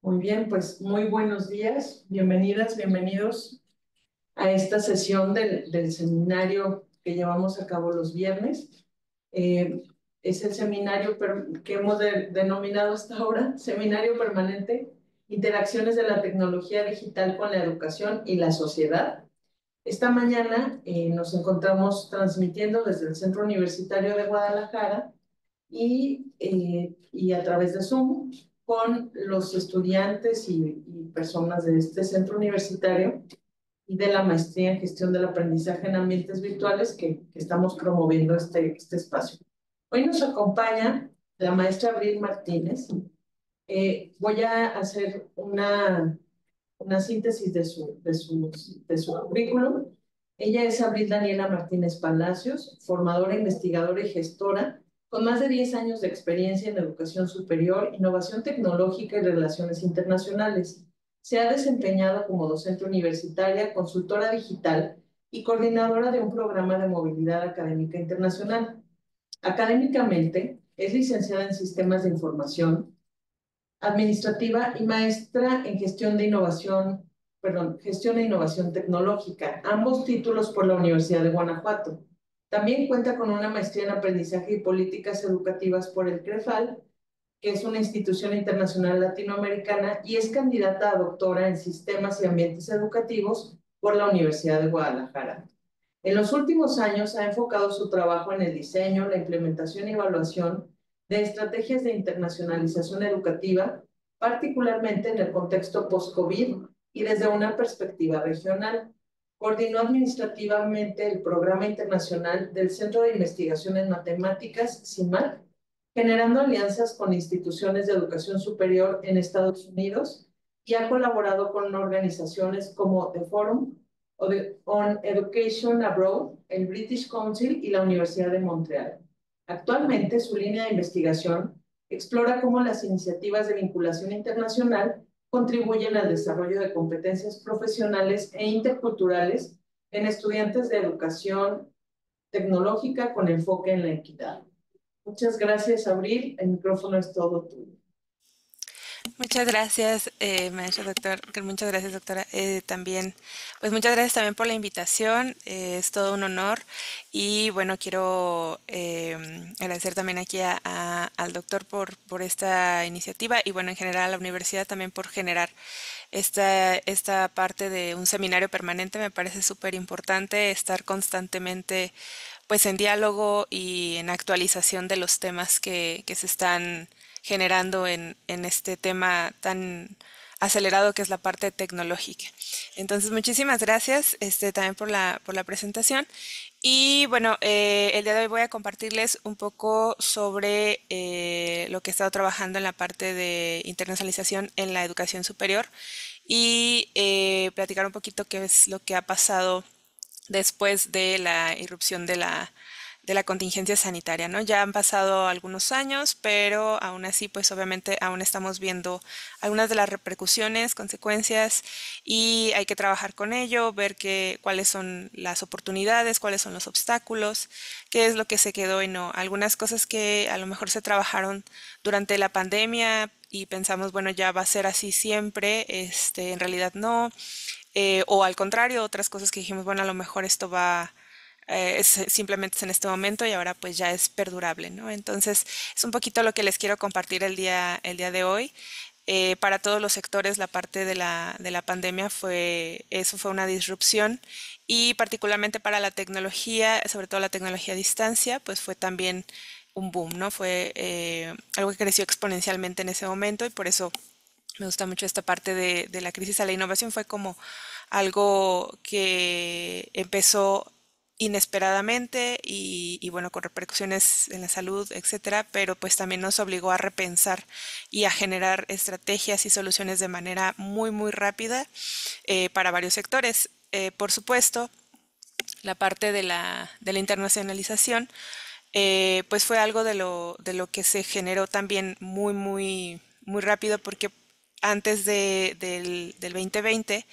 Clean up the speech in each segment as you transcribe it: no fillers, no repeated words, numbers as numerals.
Muy bien, pues muy buenos días, bienvenidas, bienvenidos a esta sesión del seminario que llevamos a cabo los viernes. Eh, es el seminario que hemos denominado hasta ahora Seminario Permanente, Interacciones de la Tecnología Digital con la Educación y la Sociedad. Esta mañana nos encontramos transmitiendo desde el Centro Universitario de Guadalajara y a través de Zoom con los estudiantes y personas de este centro universitario y de la maestría en gestión del aprendizaje en ambientes virtuales que estamos promoviendo este espacio. Hoy nos acompaña la maestra Abril Martínez. Voy a hacer una síntesis de su currículum. Ella es Abril Daniela Martínez Palacios, formadora, investigadora y gestora, con más de 10 años de experiencia en educación superior, innovación tecnológica y relaciones internacionales. Se ha desempeñado como docente universitaria, consultora digital y coordinadora de un programa de movilidad académica internacional. Académicamente, es licenciada en Sistemas de Información administrativa y maestra en gestión e innovación tecnológica, ambos títulos por la Universidad de Guanajuato. También cuenta con una maestría en aprendizaje y políticas educativas por el CREFAL, que es una institución internacional latinoamericana, y es candidata a doctora en sistemas y ambientes educativos por la Universidad de Guadalajara. En los últimos años ha enfocado su trabajo en el diseño, la implementación y evaluación de estrategias de internacionalización educativa, particularmente en el contexto post-COVID y desde una perspectiva regional. Coordinó administrativamente el Programa Internacional del Centro de Investigación en Matemáticas, CIMAC, generando alianzas con instituciones de educación superior en Estados Unidos, y ha colaborado con organizaciones como The Forum on Education Abroad, el British Council y la Universidad de Montreal. Actualmente, su línea de investigación explora cómo las iniciativas de vinculación internacional contribuyen al desarrollo de competencias profesionales e interculturales en estudiantes de educación tecnológica con enfoque en la equidad. Muchas gracias, Abril. El micrófono es todo tuyo. Muchas gracias, maestro doctor. Muchas gracias, doctora. También, pues muchas gracias también por la invitación. Es todo un honor. Y bueno, quiero agradecer también aquí al doctor por esta iniciativa y bueno, en general a la universidad también por generar esta parte de un seminario permanente. Me parece súper importante estar constantemente pues en diálogo y en actualización de los temas que se están generando en este tema tan acelerado que es la parte tecnológica. Entonces, muchísimas gracias también por la presentación. Y bueno, el día de hoy voy a compartirles un poco sobre lo que he estado trabajando en la parte de internacionalización en la educación superior y platicar un poquito qué es lo que ha pasado después de la irrupción de la contingencia sanitaria, ¿no? Ya han pasado algunos años, pero aún así, pues obviamente aún estamos viendo algunas de las repercusiones, consecuencias, y hay que trabajar con ello, ver cuáles son las oportunidades, cuáles son los obstáculos, qué es lo que se quedó y no. Algunas cosas que a lo mejor se trabajaron durante la pandemia y pensamos, bueno, ya va a ser así siempre, en realidad no. O al contrario, otras cosas que dijimos, bueno, a lo mejor esto va, simplemente es en este momento y ahora pues ya es perdurable, ¿no? Entonces es un poquito lo que les quiero compartir el día de hoy. Para todos los sectores la parte de la pandemia eso fue una disrupción y particularmente para la tecnología, sobre todo la tecnología a distancia, pues fue también un boom, ¿no? Fue algo que creció exponencialmente en ese momento y por eso me gusta mucho esta parte de la crisis a la innovación. Fue como algo que empezó inesperadamente y bueno, con repercusiones en la salud, etcétera, pero pues también nos obligó a repensar y a generar estrategias y soluciones de manera muy, muy rápida para varios sectores. Por supuesto, la parte de la internacionalización pues fue algo de lo que se generó también muy, muy, muy rápido porque antes del 2020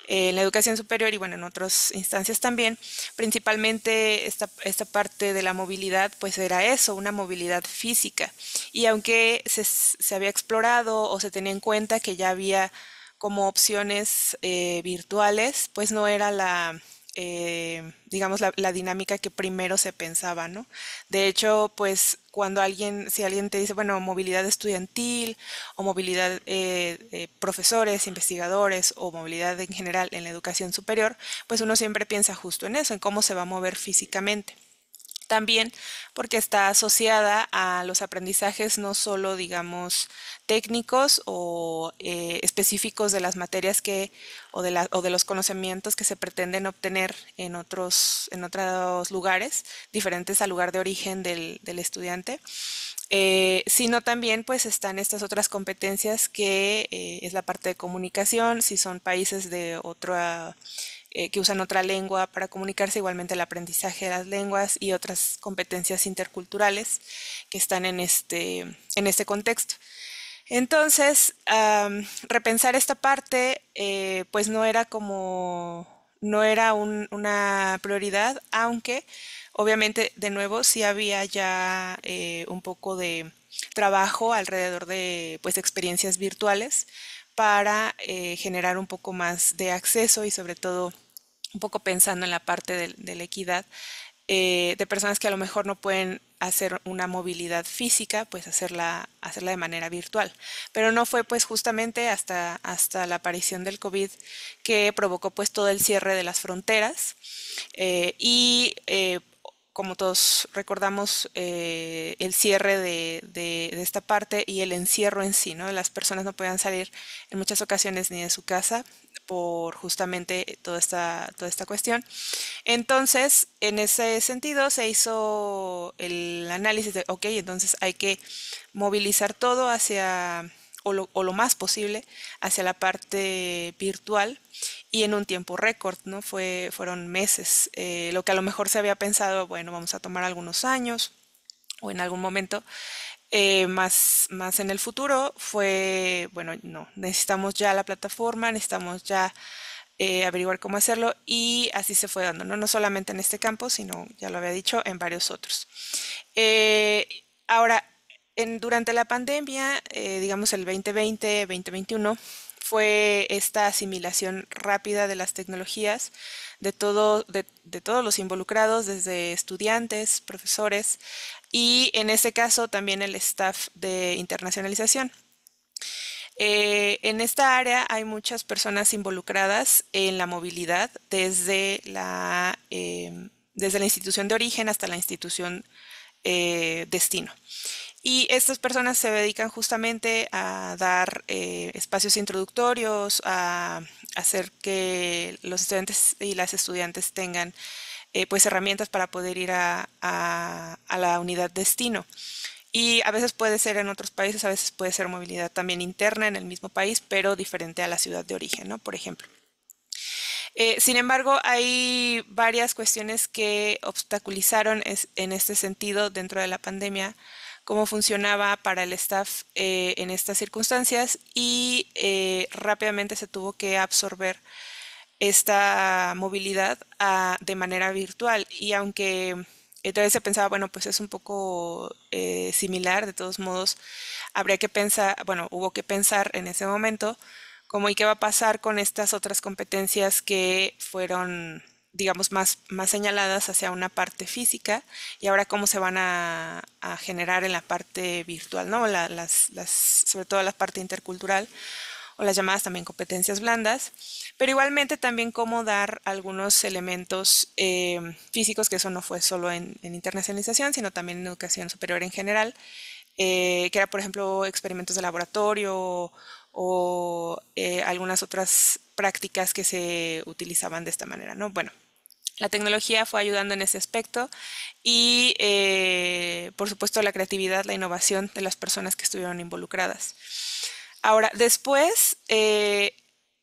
en la educación superior y bueno, en otras instancias también, principalmente esta parte de la movilidad, pues era eso, una movilidad física. Y aunque se había explorado o se tenía en cuenta que ya había como opciones virtuales, pues no era digamos, la dinámica que primero se pensaba, ¿no? De hecho, pues cuando si alguien te dice, bueno, movilidad estudiantil o movilidad profesores, investigadores o movilidad en general en la educación superior, pues uno siempre piensa justo en eso, en cómo se va a mover físicamente. También porque está asociada a los aprendizajes no solo, digamos, técnicos o específicos de las materias o de los conocimientos que se pretenden obtener en otros lugares, diferentes al lugar de origen del estudiante, sino también pues están estas otras competencias que es la parte de comunicación, si son países de otra que usan otra lengua para comunicarse, igualmente el aprendizaje de las lenguas y otras competencias interculturales que están en este contexto. Entonces, repensar esta parte, pues no era una prioridad, aunque obviamente de nuevo sí había ya un poco de trabajo alrededor de pues experiencias virtuales para generar un poco más de acceso y sobre todo un poco pensando en la parte de la equidad, de personas que a lo mejor no pueden hacer una movilidad física, pues hacerla de manera virtual. Pero no fue pues justamente hasta la aparición del COVID que provocó pues todo el cierre de las fronteras y como todos recordamos, el cierre de esta parte y el encierro en sí, ¿no? Las personas no podían salir en muchas ocasiones ni de su casa por justamente toda esta cuestión. Entonces, en ese sentido, se hizo el análisis de, ok, entonces hay que movilizar todo o lo más posible, hacia la parte virtual y en un tiempo récord, ¿no? Fueron meses, lo que a lo mejor se había pensado, bueno, vamos a tomar algunos años o en algún momento más en el futuro fue, bueno, no, necesitamos ya la plataforma, necesitamos ya averiguar cómo hacerlo y así se fue dando, ¿no? No solamente en este campo, sino, ya lo había dicho, en varios otros. Eh, ahora, durante la pandemia, digamos el 2020, 2021, fue esta asimilación rápida de las tecnologías de todos los involucrados, desde estudiantes, profesores y en este caso también el staff de internacionalización. En esta área hay muchas personas involucradas en la movilidad desde la institución de origen hasta la institución destino. Y estas personas se dedican justamente a dar espacios introductorios, a hacer que los estudiantes y las estudiantes tengan pues herramientas para poder ir a la unidad destino. Y a veces puede ser en otros países, a veces puede ser movilidad también interna en el mismo país, pero diferente a la ciudad de origen, ¿no? Por ejemplo. Sin embargo, hay varias cuestiones que obstaculizaron en este sentido dentro de la pandemia, cómo funcionaba para el staff en estas circunstancias y rápidamente se tuvo que absorber esta movilidad de manera virtual. Y aunque entonces se pensaba, bueno, pues es un poco similar, de todos modos, habría que pensar, bueno, hubo que pensar en ese momento como y qué va a pasar con estas otras competencias que fueron, digamos, más señaladas hacia una parte física y ahora cómo se van a generar en la parte virtual, ¿no? Sobre todo la parte intercultural o las llamadas también competencias blandas, pero igualmente también cómo dar algunos elementos físicos, que eso no fue solo en internacionalización, sino también en educación superior en general, que era, por ejemplo, experimentos de laboratorio o algunas otras prácticas que se utilizaban de esta manera, ¿no? Bueno, la tecnología fue ayudando en ese aspecto y, por supuesto, la creatividad, la innovación de las personas que estuvieron involucradas. Ahora, después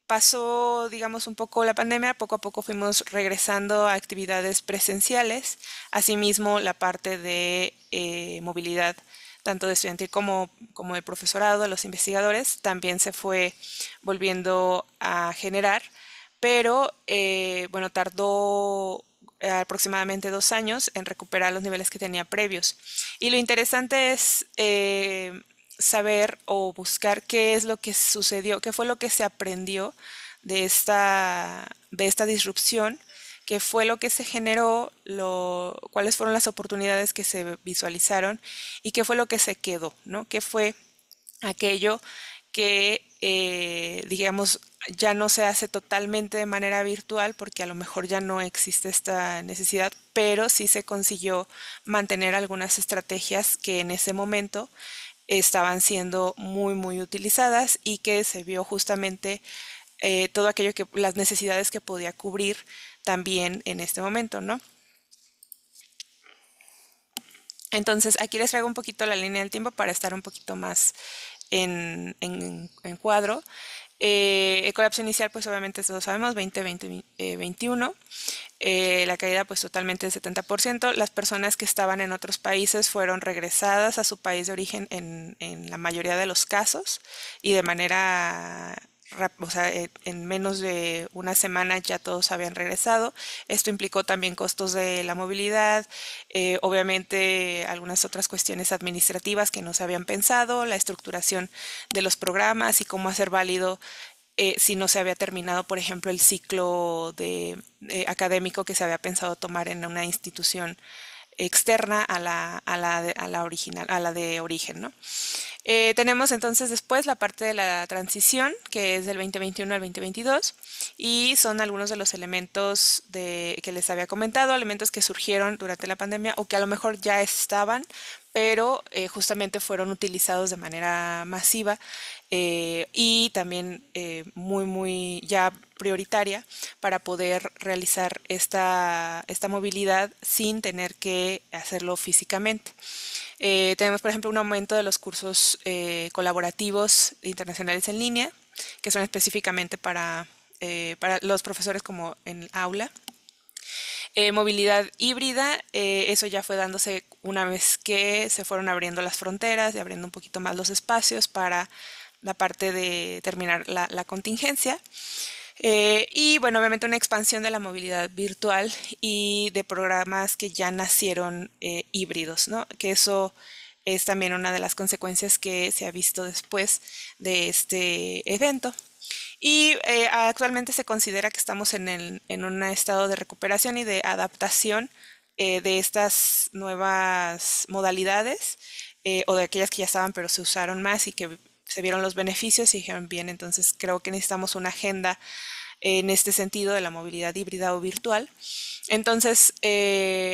pasó, digamos, un poco la pandemia, poco a poco fuimos regresando a actividades presenciales, asimismo la parte de movilidad, tanto de estudiantil como de profesorado, de los investigadores, también se fue volviendo a generar, pero bueno, tardó aproximadamente 2 años en recuperar los niveles que tenía previos. Y lo interesante es saber o buscar qué es lo que sucedió, qué fue lo que se aprendió de esta disrupción, qué fue lo que se generó, cuáles fueron las oportunidades que se visualizaron y qué fue lo que se quedó, ¿no? ¿Qué fue aquello que, digamos, ya no se hace totalmente de manera virtual porque a lo mejor ya no existe esta necesidad, pero sí se consiguió mantener algunas estrategias que en ese momento estaban siendo muy, muy utilizadas y que se vio justamente todo aquello que, las necesidades que podía cubrir también en este momento, ¿no? Entonces, aquí les traigo un poquito la línea del tiempo para estar un poquito más en cuadro. El colapso inicial, pues obviamente todos sabemos, 2021. La caída, pues totalmente del 70%. Las personas que estaban en otros países fueron regresadas a su país de origen en la mayoría de los casos y de manera o sea, en menos de una semana ya todos habían regresado. Esto implicó también costos de la movilidad, obviamente algunas otras cuestiones administrativas que no se habían pensado, la estructuración de los programas y cómo hacer válido si no se había terminado, por ejemplo, el ciclo académico que se había pensado tomar en una institución externa a la original, a la de origen, ¿no? Tenemos entonces después la parte de la transición, que es del 2021 al 2022, y son algunos de los elementos que les había comentado, elementos que surgieron durante la pandemia o que a lo mejor ya estaban, pero justamente fueron utilizados de manera masiva y también muy, muy ya prioritaria para poder realizar esta movilidad sin tener que hacerlo físicamente. Tenemos, por ejemplo, un aumento de los cursos colaborativos internacionales en línea, que son específicamente para los profesores como en aula. Movilidad híbrida, eso ya fue dándose una vez que se fueron abriendo las fronteras y abriendo un poquito más los espacios para la parte de terminar la contingencia. Y bueno, obviamente una expansión de la movilidad virtual y de programas que ya nacieron híbridos, ¿no? Que eso es también una de las consecuencias que se ha visto después de este evento. Y actualmente se considera que estamos en un estado de recuperación y de adaptación de estas nuevas modalidades o de aquellas que ya estaban pero se usaron más y que se vieron los beneficios y dijeron bien, entonces creo que necesitamos una agenda en este sentido de la movilidad híbrida o virtual. Entonces,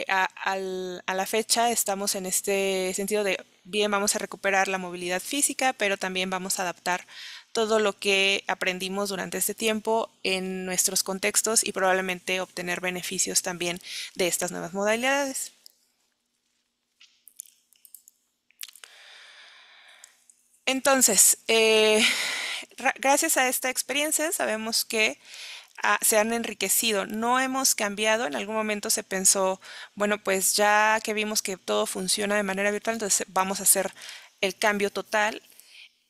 a la fecha estamos en este sentido de, bien, vamos a recuperar la movilidad física, pero también vamos a adaptar todo lo que aprendimos durante este tiempo en nuestros contextos y probablemente obtener beneficios también de estas nuevas modalidades. Entonces, gracias a esta experiencia sabemos que se han enriquecido, no hemos cambiado, en algún momento se pensó, bueno, pues ya que vimos que todo funciona de manera virtual, entonces vamos a hacer el cambio total.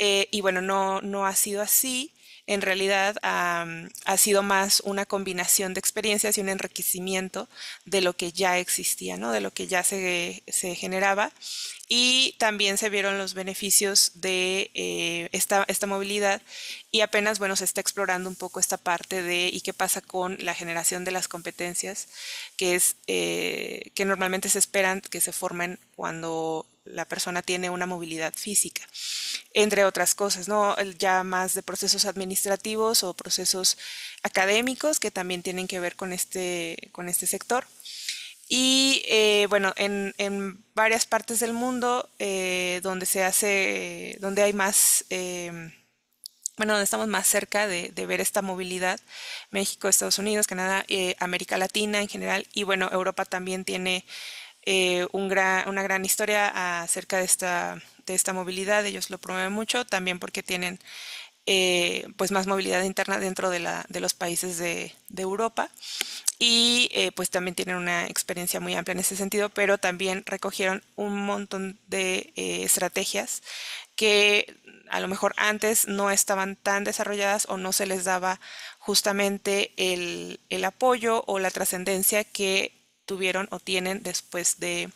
Y bueno, no ha sido así. En realidad ha sido más una combinación de experiencias y un enriquecimiento de lo que ya existía, ¿no? De lo que ya se generaba. Y también se vieron los beneficios de esta movilidad y apenas, bueno, se está explorando un poco esta parte de y qué pasa con la generación de las competencias, que es que normalmente se esperan que se formen cuando la persona tiene una movilidad física, entre otras cosas, ¿no? Ya más de procesos administrativos o procesos académicos que también tienen que ver con este sector. Y bueno, varias partes del mundo donde se hace, donde hay más, bueno, donde estamos más cerca de ver esta movilidad, México, Estados Unidos, Canadá, América Latina en general, y bueno, Europa también tiene una gran historia acerca de esta movilidad. Ellos lo promueven mucho, también porque tienen pues más movilidad interna dentro de los países de Europa y pues también tienen una experiencia muy amplia en ese sentido, pero también recogieron un montón de estrategias que a lo mejor antes no estaban tan desarrolladas o no se les daba justamente el apoyo o la trascendencia que tuvieron o tienen después de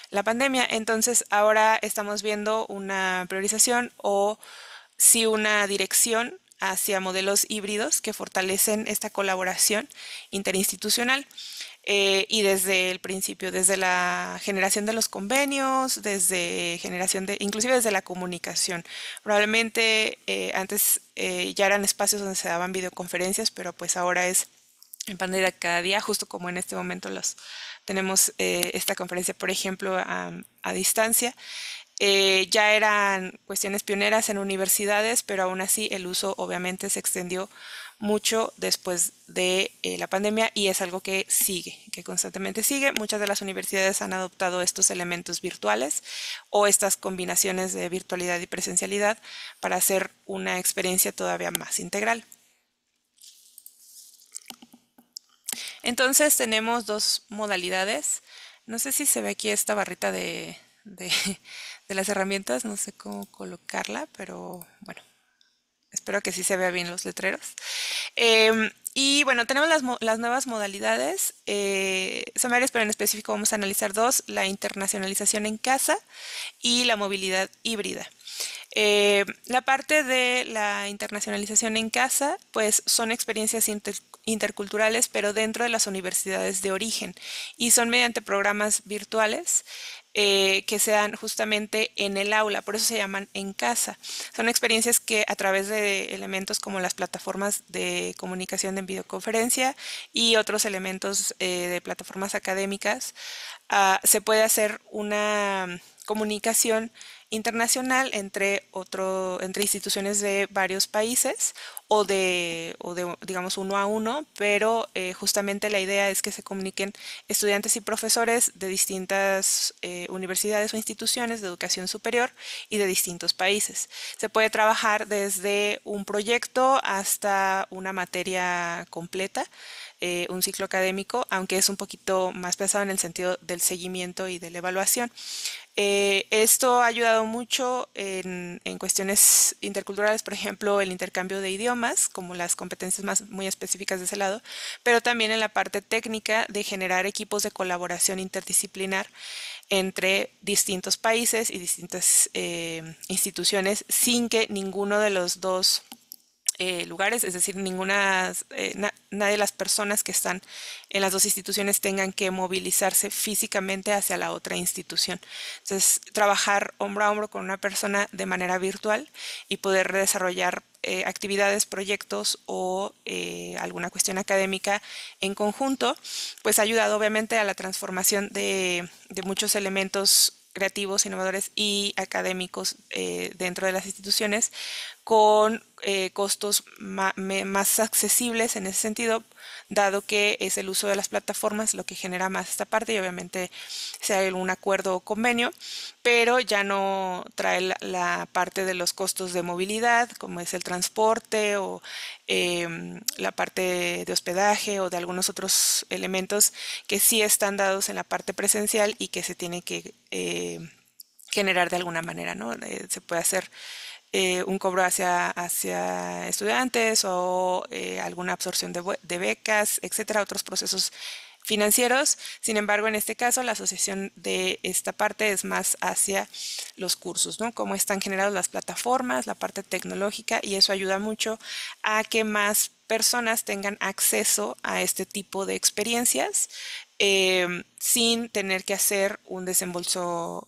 la pandemia. Entonces ahora estamos viendo una priorización o sí una dirección hacia modelos híbridos que fortalecen esta colaboración interinstitucional. Y desde el principio, desde la generación de los convenios, desde generación de, inclusive desde la comunicación. Probablemente antes ya eran espacios donde se daban videoconferencias, pero pues ahora es en pantalla cada día, justo como en este momento los tenemos esta conferencia, por ejemplo, a distancia. Ya eran cuestiones pioneras en universidades, pero aún así el uso obviamente se extendió mucho después de la pandemia y es algo que sigue, que constantemente sigue. Muchas de las universidades han adoptado estos elementos virtuales o estas combinaciones de virtualidad y presencialidad para hacer una experiencia todavía más integral. Entonces tenemos dos modalidades. No sé si se ve aquí esta barrita de las herramientas, no sé cómo colocarla, pero bueno, espero que sí se vea bien los letreros. Y bueno, tenemos las nuevas modalidades, son varias, pero en específico vamos a analizar dos, la internacionalización en casa y la movilidad híbrida. La parte de la internacionalización en casa, pues son experiencias interculturales, pero dentro de las universidades de origen y son mediante programas virtuales que se dan justamente en el aula, por eso se llaman en casa. Son experiencias que a través de elementos como las plataformas de comunicación en videoconferencia y otros elementos de plataformas académicas, se puede hacer una comunicación internacional entre instituciones de varios países o de digamos uno a uno, pero justamente la idea es que se comuniquen estudiantes y profesores de distintas universidades o instituciones de educación superior y de distintos países. Se puede trabajar desde un proyecto hasta una materia completa, un ciclo académico, aunque es un poquito más pesado en el sentido del seguimiento y de la evaluación. Esto ha ayudado mucho en cuestiones interculturales, por ejemplo, el intercambio de idiomas, como las competencias más muy específicas de ese lado, pero también en la parte técnica de generar equipos de colaboración interdisciplinar entre distintos países y distintas instituciones sin que ninguno de los dos lugares, es decir, nadie de las personas que están en las dos instituciones tengan que movilizarse físicamente hacia la otra institución. Entonces, trabajar hombro a hombro con una persona de manera virtual y poder desarrollar actividades, proyectos o alguna cuestión académica en conjunto, pues ha ayudado obviamente a la transformación de muchos elementos creativos, innovadores y académicos dentro de las instituciones con costos más accesibles en ese sentido, dado que es el uso de las plataformas lo que genera más esta parte y obviamente si hay algún acuerdo o convenio, pero ya no trae la parte de los costos de movilidad, como es el transporte o la parte de hospedaje o de algunos otros elementos que sí están dados en la parte presencial y que se tiene que generar de alguna manera, ¿no? Se puede hacer un cobro hacia estudiantes o alguna absorción de becas, etcétera, otros procesos financieros. Sin embargo, en este caso, la asociación de esta parte es más hacia los cursos, ¿no? Cómo están generadas las plataformas, la parte tecnológica, y eso ayuda mucho a que más personas tengan acceso a este tipo de experiencias sin tener que hacer un desembolso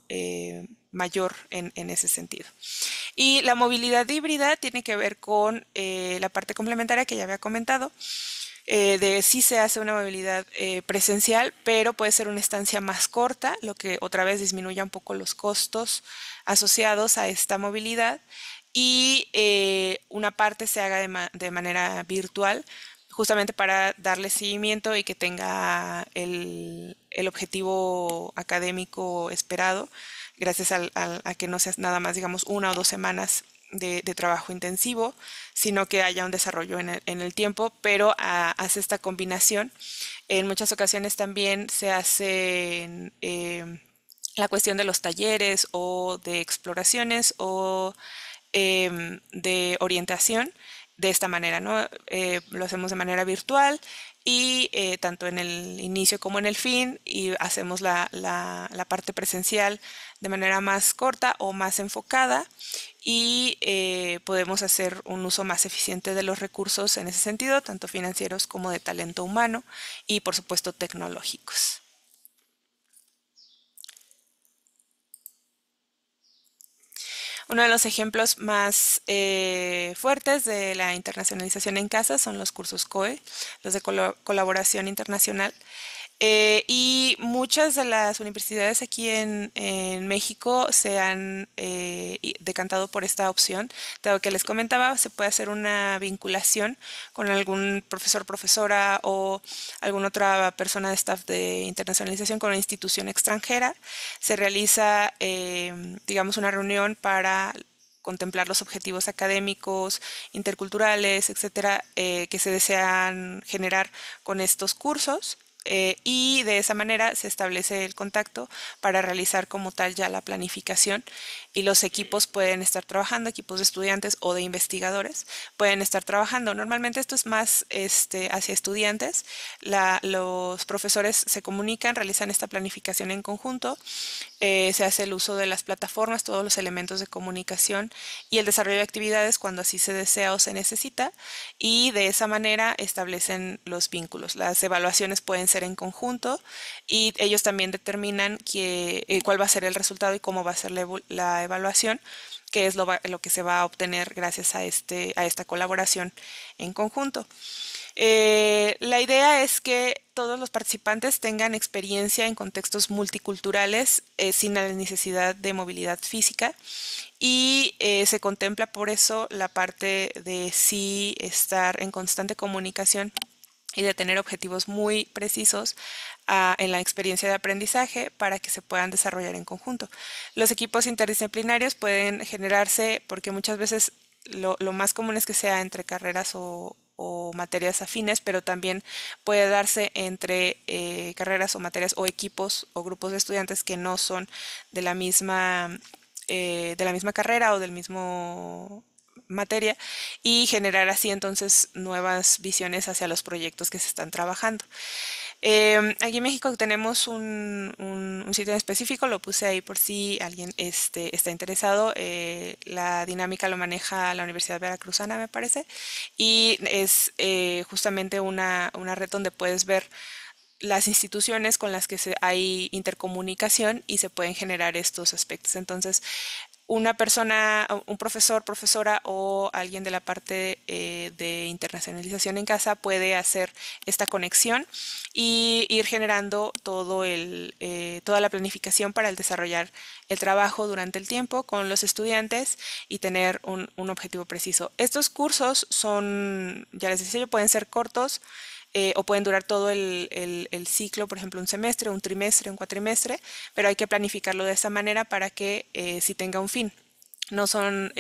mayor en ese sentido. Y la movilidad híbrida tiene que ver con la parte complementaria que ya había comentado, de sí se hace una movilidad presencial, pero puede ser una estancia más corta, lo que otra vez disminuye un poco los costos asociados a esta movilidad y una parte se haga de manera virtual, justamente para darle seguimiento y que tenga el objetivo académico esperado, gracias a que no sea nada más, digamos, 1 o 2 semanas de trabajo intensivo, sino que haya un desarrollo en el tiempo, pero hace esta combinación. En muchas ocasiones también se hacen la cuestión de los talleres o de exploraciones o de orientación de esta manera, ¿no? Lo hacemos de manera virtual y tanto en el inicio como en el fin y hacemos la parte presencial de manera más corta o más enfocada y podemos hacer un uso más eficiente de los recursos en ese sentido, tanto financieros como de talento humano y por supuesto tecnológicos. Uno de los ejemplos más fuertes de la internacionalización en casa son los cursos COE, los de colaboración internacional. Y muchas de las universidades aquí en México se han decantado por esta opción. Dado que les comentaba, se puede hacer una vinculación con algún profesor, profesora o alguna otra persona de staff de internacionalización con una institución extranjera. Se realiza, digamos, una reunión para contemplar los objetivos académicos, interculturales, etcétera, que se desean generar con estos cursos. Y de esa manera se establece el contacto para realizar como tal ya la planificación y los equipos pueden estar trabajando, equipos de estudiantes o de investigadores pueden estar trabajando. Normalmente esto es más hacia estudiantes. Los profesores se comunican, realizan esta planificación en conjunto, se hace el uso de las plataformas, todos los elementos de comunicación y el desarrollo de actividades cuando así se desea o se necesita y de esa manera establecen los vínculos. Las evaluaciones pueden ser en conjunto y ellos también determinan cuál va a ser el resultado y cómo va a ser la evaluación, que es lo que se va a obtener gracias a esta colaboración en conjunto. La idea es que todos los participantes tengan experiencia en contextos multiculturales sin la necesidad de movilidad física y se contempla por eso la parte de sí estar en constante comunicación y de tener objetivos muy precisos en la experiencia de aprendizaje para que se puedan desarrollar en conjunto. Los equipos interdisciplinarios pueden generarse porque muchas veces lo más común es que sea entre carreras o materias afines, pero también puede darse entre carreras o materias o equipos o grupos de estudiantes que no son de de la misma carrera o del mismo materia y generar así entonces nuevas visiones hacia los proyectos que se están trabajando. Aquí en México tenemos un sitio en específico, lo puse ahí por si alguien está interesado. La dinámica lo maneja la Universidad Veracruzana, me parece, y es justamente una red donde puedes ver las instituciones con las que hay intercomunicación y se pueden generar estos aspectos. Entonces, una persona, un profesor, profesora o alguien de la parte de internacionalización en casa puede hacer esta conexión y ir generando toda la planificación para el desarrollar el trabajo durante el tiempo con los estudiantes y tener un objetivo preciso. Estos cursos son, ya les decía yo, pueden ser cortos o pueden durar todo el ciclo, por ejemplo, un semestre, un trimestre, un cuatrimestre, pero hay que planificarlo de esa manera para que sí tenga un fin. No son,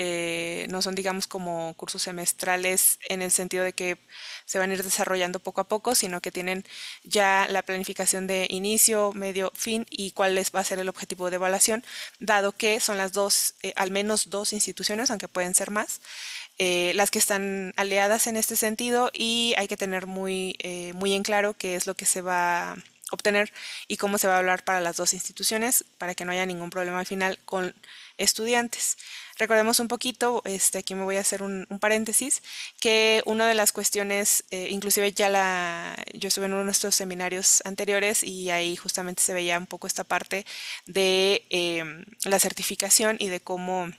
digamos, como cursos semestrales en el sentido de que se van a ir desarrollando poco a poco, sino que tienen ya la planificación de inicio, medio, fin y va a ser el objetivo de evaluación, dado que son las dos, al menos dos instituciones, aunque pueden ser más, las que están aliadas en este sentido y hay que tener muy en claro qué es lo que se va a obtener y cómo se va a hablar para las dos instituciones para que no haya ningún problema al final con estudiantes. Recordemos un poquito, aquí me voy a hacer un paréntesis, que una de las cuestiones, inclusive yo estuve en uno de nuestros seminarios anteriores y ahí justamente se veía un poco esta parte de la certificación y de cómo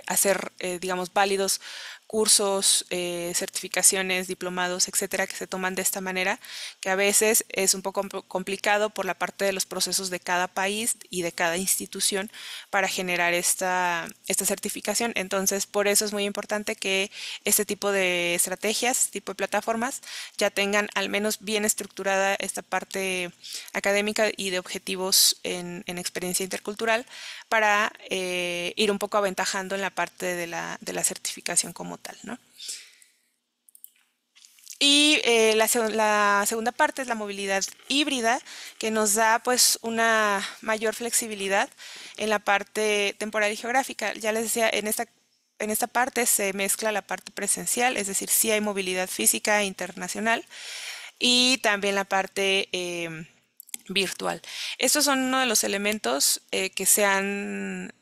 hacer, digamos, válidos cursos, certificaciones, diplomados, etcétera, que se toman de esta manera, que a veces es un poco complicado por la parte de los procesos de cada país y de cada institución para generar esta certificación. Entonces, por eso es muy importante que este tipo de estrategias, este tipo de plataformas, ya tengan al menos bien estructurada esta parte académica y de objetivos en experiencia intercultural para ir un poco aventajando en la parte de la certificación como tal, ¿no? Y la segunda parte es la movilidad híbrida, que nos da pues una mayor flexibilidad en la parte temporal y geográfica. Ya les decía, en esta parte se mezcla la parte presencial, es decir, sí hay movilidad física internacional, y también la parte virtual. Estos son uno de los elementos que se han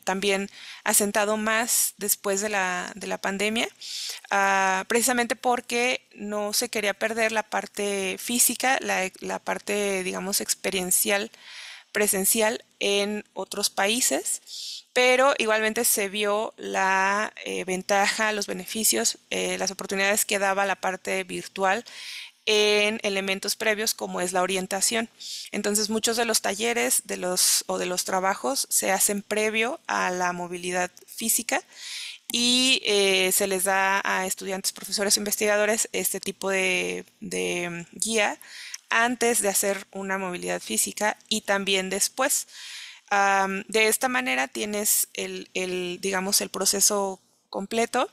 también asentado más después de la pandemia, precisamente porque no se quería perder la parte física, la parte, digamos, experiencial, presencial en otros países, pero igualmente se vio la ventaja, los beneficios, las oportunidades que daba la parte virtual en elementos previos como es la orientación. Entonces muchos de los talleres o de los trabajos se hacen previo a la movilidad física y se les da a estudiantes, profesores o investigadores este tipo de guía antes de hacer una movilidad física y también después. De esta manera tienes digamos, el proceso completo,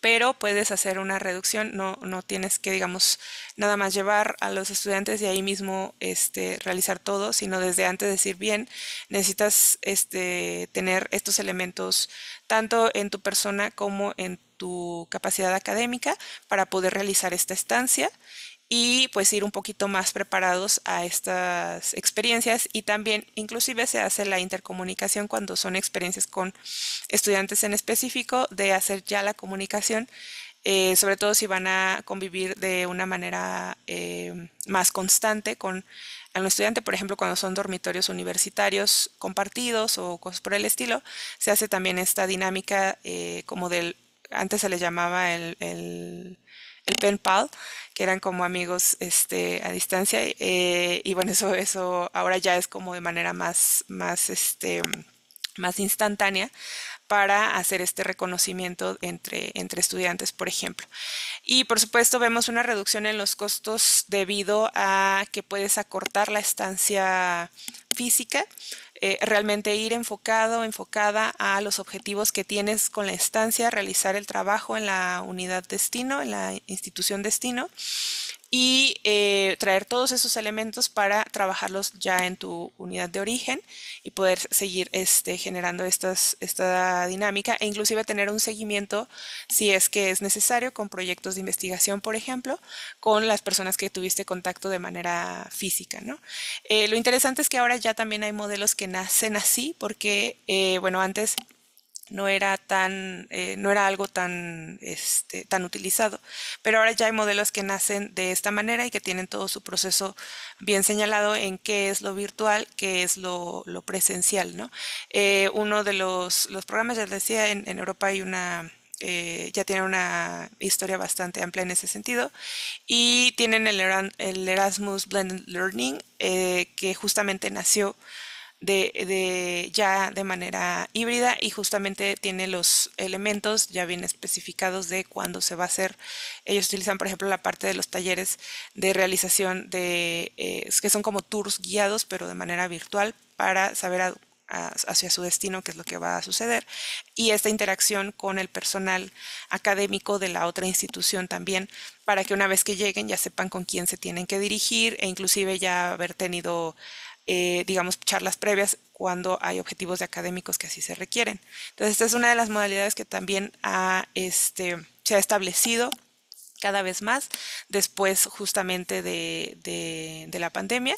pero puedes hacer una reducción, no tienes que, digamos, nada más llevar a los estudiantes y ahí mismo realizar todo, sino desde antes decir, bien, necesitas tener estos elementos tanto en tu persona como en tu capacidad académica para poder realizar esta estancia y pues ir un poquito más preparados a estas experiencias, y también inclusive se hace la intercomunicación cuando son experiencias con estudiantes en específico, de hacer ya la comunicación, sobre todo si van a convivir de una manera más constante con algún estudiante, por ejemplo, cuando son dormitorios universitarios compartidos o cosas por el estilo, se hace también esta dinámica como antes se le llamaba el pen pal, que eran como amigos a distancia, y bueno, eso ahora ya es como de manera más instantánea para hacer este reconocimiento entre estudiantes, por ejemplo. Y por supuesto vemos una reducción en los costos debido a que puedes acortar la estancia física, realmente ir enfocada a los objetivos que tienes con la estancia, realizar el trabajo en la unidad destino, en la institución destino, y traer todos esos elementos para trabajarlos ya en tu unidad de origen y poder seguir generando esta dinámica, e inclusive tener un seguimiento si es que es necesario con proyectos de investigación, por ejemplo, con las personas que tuviste contacto de manera física, ¿no? Lo interesante es que ahora ya también hay modelos que nacen así porque, bueno, antes no era algo tan utilizado, pero ahora ya hay modelos que nacen de esta manera y que tienen todo su proceso bien señalado en qué es lo virtual, qué es lo presencial, ¿no? Uno de los programas, ya les decía, en Europa hay ya tienen una historia bastante amplia en ese sentido, y tienen el Erasmus Blended Learning, que justamente nació ya de manera híbrida, y justamente tiene los elementos ya bien especificados de cuándo se va a hacer. Ellos utilizan, por ejemplo, la parte de los talleres de realización que son como tours guiados, pero de manera virtual, para saber hacia su destino qué es lo que va a suceder, y esta interacción con el personal académico de la otra institución también, para que una vez que lleguen ya sepan con quién se tienen que dirigir, e inclusive ya haber tenido digamos, charlas previas cuando hay objetivos de académicos que así se requieren. Entonces, esta es una de las modalidades que también se ha establecido cada vez más después justamente de la pandemia,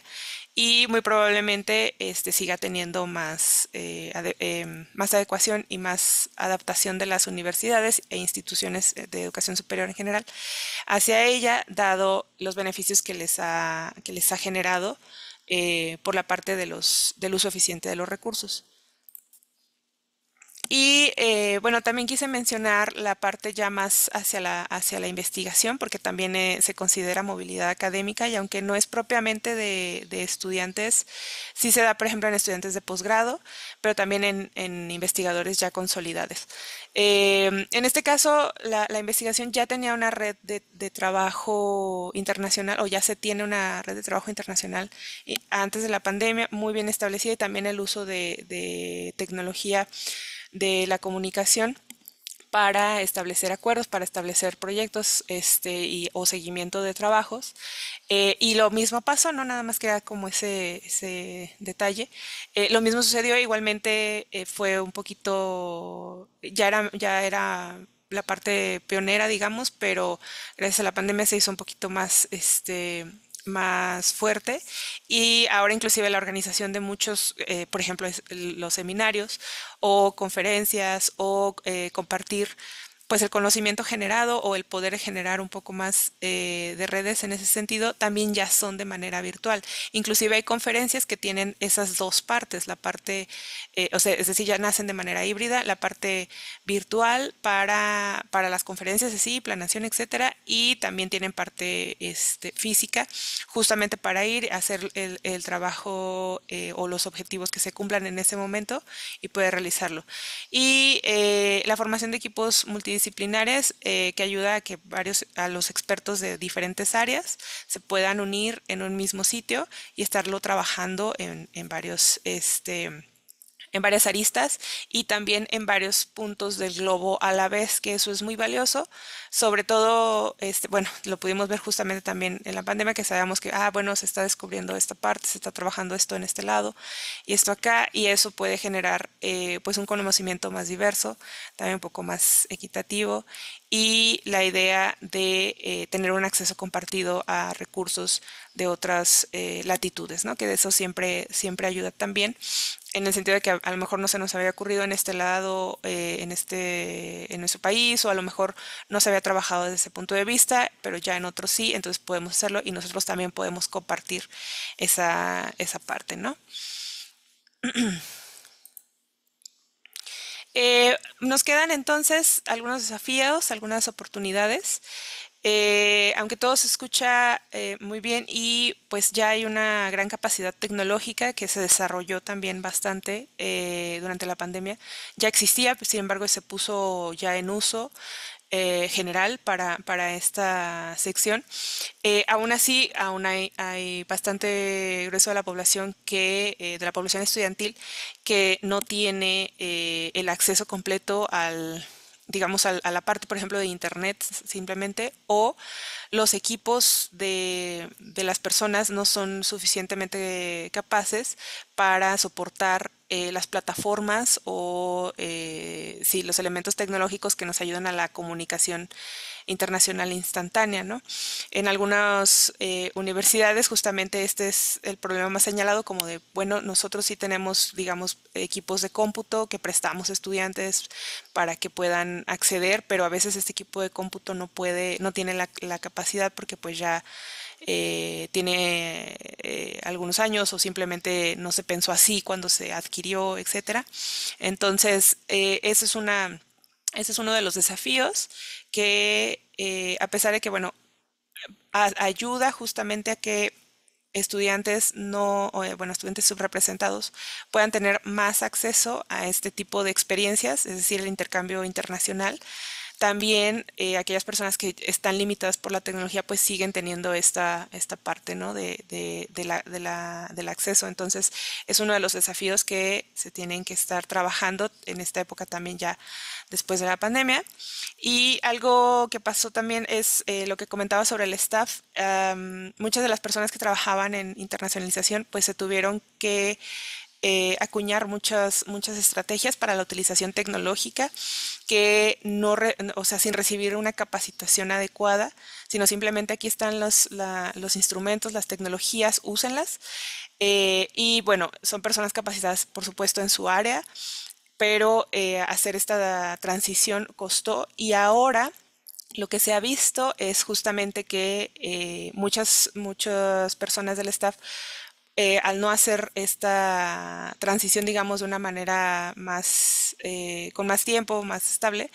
y muy probablemente siga teniendo más adecuación y más adaptación de las universidades e instituciones de educación superior en general hacia ella, dado los beneficios que les ha generado por la parte del uso eficiente de los recursos. Y bueno, también quise mencionar la parte ya más hacia la investigación, porque también se considera movilidad académica, y aunque no es propiamente de estudiantes, sí se da, por ejemplo, en estudiantes de posgrado, pero también en investigadores ya consolidados. En este caso, la investigación ya tenía una red de trabajo internacional, o ya se tiene una red de trabajo internacional antes de la pandemia, muy bien establecida, y también el uso de tecnología de la comunicación para establecer acuerdos, para establecer proyectos o seguimiento de trabajos. Y lo mismo pasó, no nada más queda como ese detalle. Lo mismo sucedió, igualmente fue un poquito, ya era la parte pionera, digamos, pero gracias a la pandemia se hizo un poquito más, más fuerte y ahora inclusive la organización de muchos, por ejemplo, los seminarios o conferencias o compartir pues el conocimiento generado o el poder generar un poco más de redes en ese sentido también ya son de manera virtual. Inclusive hay conferencias que tienen esas dos partes, la parte, o sea, es decir, ya nacen de manera híbrida, la parte virtual para las conferencias así, planación, etcétera, y también tienen parte física, justamente para ir a hacer el trabajo o los objetivos que se cumplan en ese momento y poder realizarlo. Y la formación de equipos multidisciplinares que ayuda a que a los expertos de diferentes áreas se puedan unir en un mismo sitio y estarlo trabajando en varios, en varias aristas y también en varios puntos del globo a la vez, que eso es muy valioso. Sobre todo, bueno, lo pudimos ver justamente también en la pandemia, que sabíamos que, bueno, se está descubriendo esta parte, se está trabajando esto en este lado y esto acá, y eso puede generar pues un conocimiento más diverso, también un poco más equitativo, y la idea de tener un acceso compartido a recursos de otras latitudes, ¿no? Que de eso siempre ayuda también en el sentido de que a lo mejor no se nos había ocurrido en este lado, en nuestro país, o a lo mejor no se había trabajado desde ese punto de vista, pero ya en otros sí, entonces podemos hacerlo y nosotros también podemos compartir esa parte, ¿no? Nos quedan entonces algunos desafíos, algunas oportunidades. Aunque todo se escucha muy bien y pues ya hay una gran capacidad tecnológica que se desarrolló también bastante durante la pandemia, ya existía, pues, sin embargo se puso ya en uso general para esta sección. Aún así, aún hay bastante grueso de la población de la población estudiantil que no tiene el acceso completo digamos, a la parte, por ejemplo, de internet simplemente, o los equipos de las personas no son suficientemente capaces para soportar las plataformas o sí, los elementos tecnológicos que nos ayudan a la comunicación internacional instantánea, ¿no? En algunas universidades justamente este es el problema más señalado, como de, bueno, nosotros sí tenemos, digamos, equipos de cómputo que prestamos a estudiantes para que puedan acceder, pero a veces este equipo de cómputo no tiene la capacidad porque pues ya tiene algunos años o simplemente no se pensó así cuando se adquirió, etcétera. Entonces, ese es uno de los desafíos que, a pesar de que, bueno, ayuda justamente a que estudiantes no, bueno, estudiantes subrepresentados puedan tener más acceso a este tipo de experiencias, es decir, el intercambio internacional. También aquellas personas que están limitadas por la tecnología pues siguen teniendo esta parte, ¿no? Del acceso. Entonces es uno de los desafíos que se tienen que estar trabajando en esta época también ya después de la pandemia. Y algo que pasó también es lo que comentaba sobre el staff. Muchas de las personas que trabajaban en internacionalización pues se tuvieron que acuñar muchas estrategias para la utilización tecnológica que o sea, sin recibir una capacitación adecuada, sino simplemente aquí están los instrumentos, las tecnologías, úsenlas. Y bueno, son personas capacitadas, por supuesto, en su área, pero hacer esta transición costó y ahora lo que se ha visto es justamente que muchas personas del staff al no hacer esta transición, digamos, de una manera con más tiempo, más estable,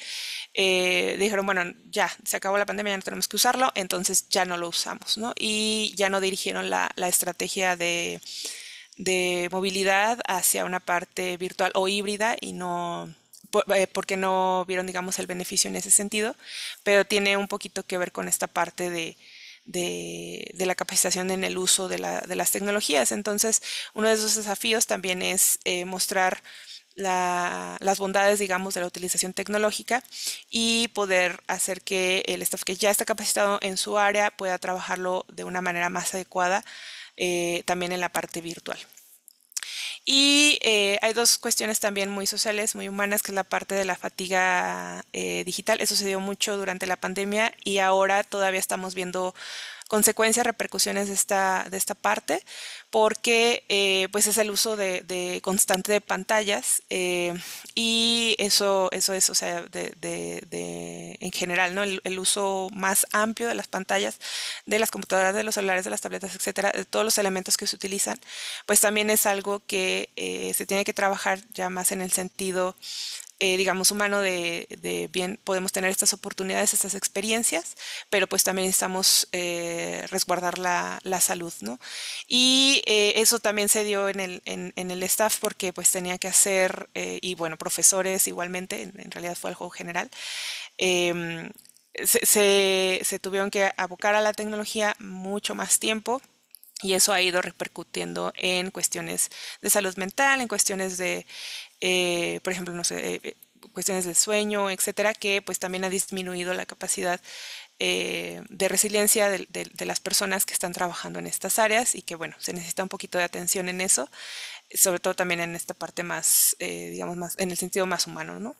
dijeron, bueno, ya, se acabó la pandemia, ya no tenemos que usarlo, entonces ya no lo usamos, ¿no? Y ya no dirigieron la estrategia de movilidad hacia una parte virtual o híbrida y no porque no vieron, digamos, el beneficio en ese sentido, pero tiene un poquito que ver con esta parte de la capacitación en el uso de las tecnologías. Entonces, uno de esos desafíos también es mostrar las bondades, digamos, de la utilización tecnológica y poder hacer que el staff que ya está capacitado en su área pueda trabajarlo de una manera más adecuada también en la parte virtual. Y hay dos cuestiones también muy sociales, muy humanas, que es la parte de la fatiga digital. Eso se dio mucho durante la pandemia y ahora todavía estamos viendo consecuencias, repercusiones de esta parte, porque pues es el uso de constante de pantallas y eso es, o sea, en general, ¿no? El uso más amplio de las pantallas, de las computadoras, de los celulares, de las tabletas, etcétera, de todos los elementos que se utilizan, pues también es algo que se tiene que trabajar ya más en el sentido digamos, humano bien, podemos tener estas oportunidades, estas experiencias, pero pues también necesitamos resguardar la salud, ¿no? Y eso también se dio en el staff porque pues tenía que hacer, y bueno, profesores igualmente, en realidad fue algo general, em, se tuvieron que abocar a la tecnología mucho más tiempo. Y eso ha ido repercutiendo en cuestiones de salud mental, en cuestiones de por ejemplo, no sé, cuestiones del sueño, etcétera, que pues también ha disminuido la capacidad de resiliencia de las personas que están trabajando en estas áreas y que bueno, se necesita un poquito de atención en eso, sobre todo también en esta parte más, digamos, más, en el sentido más humano, ¿no?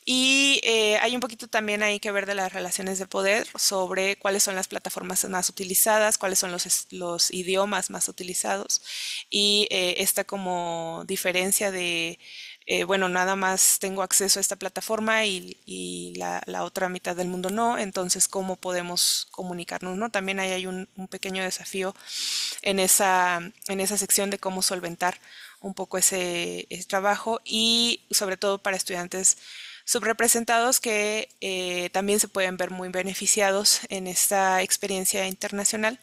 Y hay un poquito también ahí que ver de las relaciones de poder sobre cuáles son las plataformas más utilizadas, cuáles son los idiomas más utilizados y esta como diferencia de, bueno, nada más tengo acceso a esta plataforma y la otra mitad del mundo no, entonces cómo podemos comunicarnos, ¿no? También ahí hay un pequeño desafío en esa sección de cómo solventar un poco ese trabajo y sobre todo para estudiantes subrepresentados que también se pueden ver muy beneficiados en esta experiencia internacional,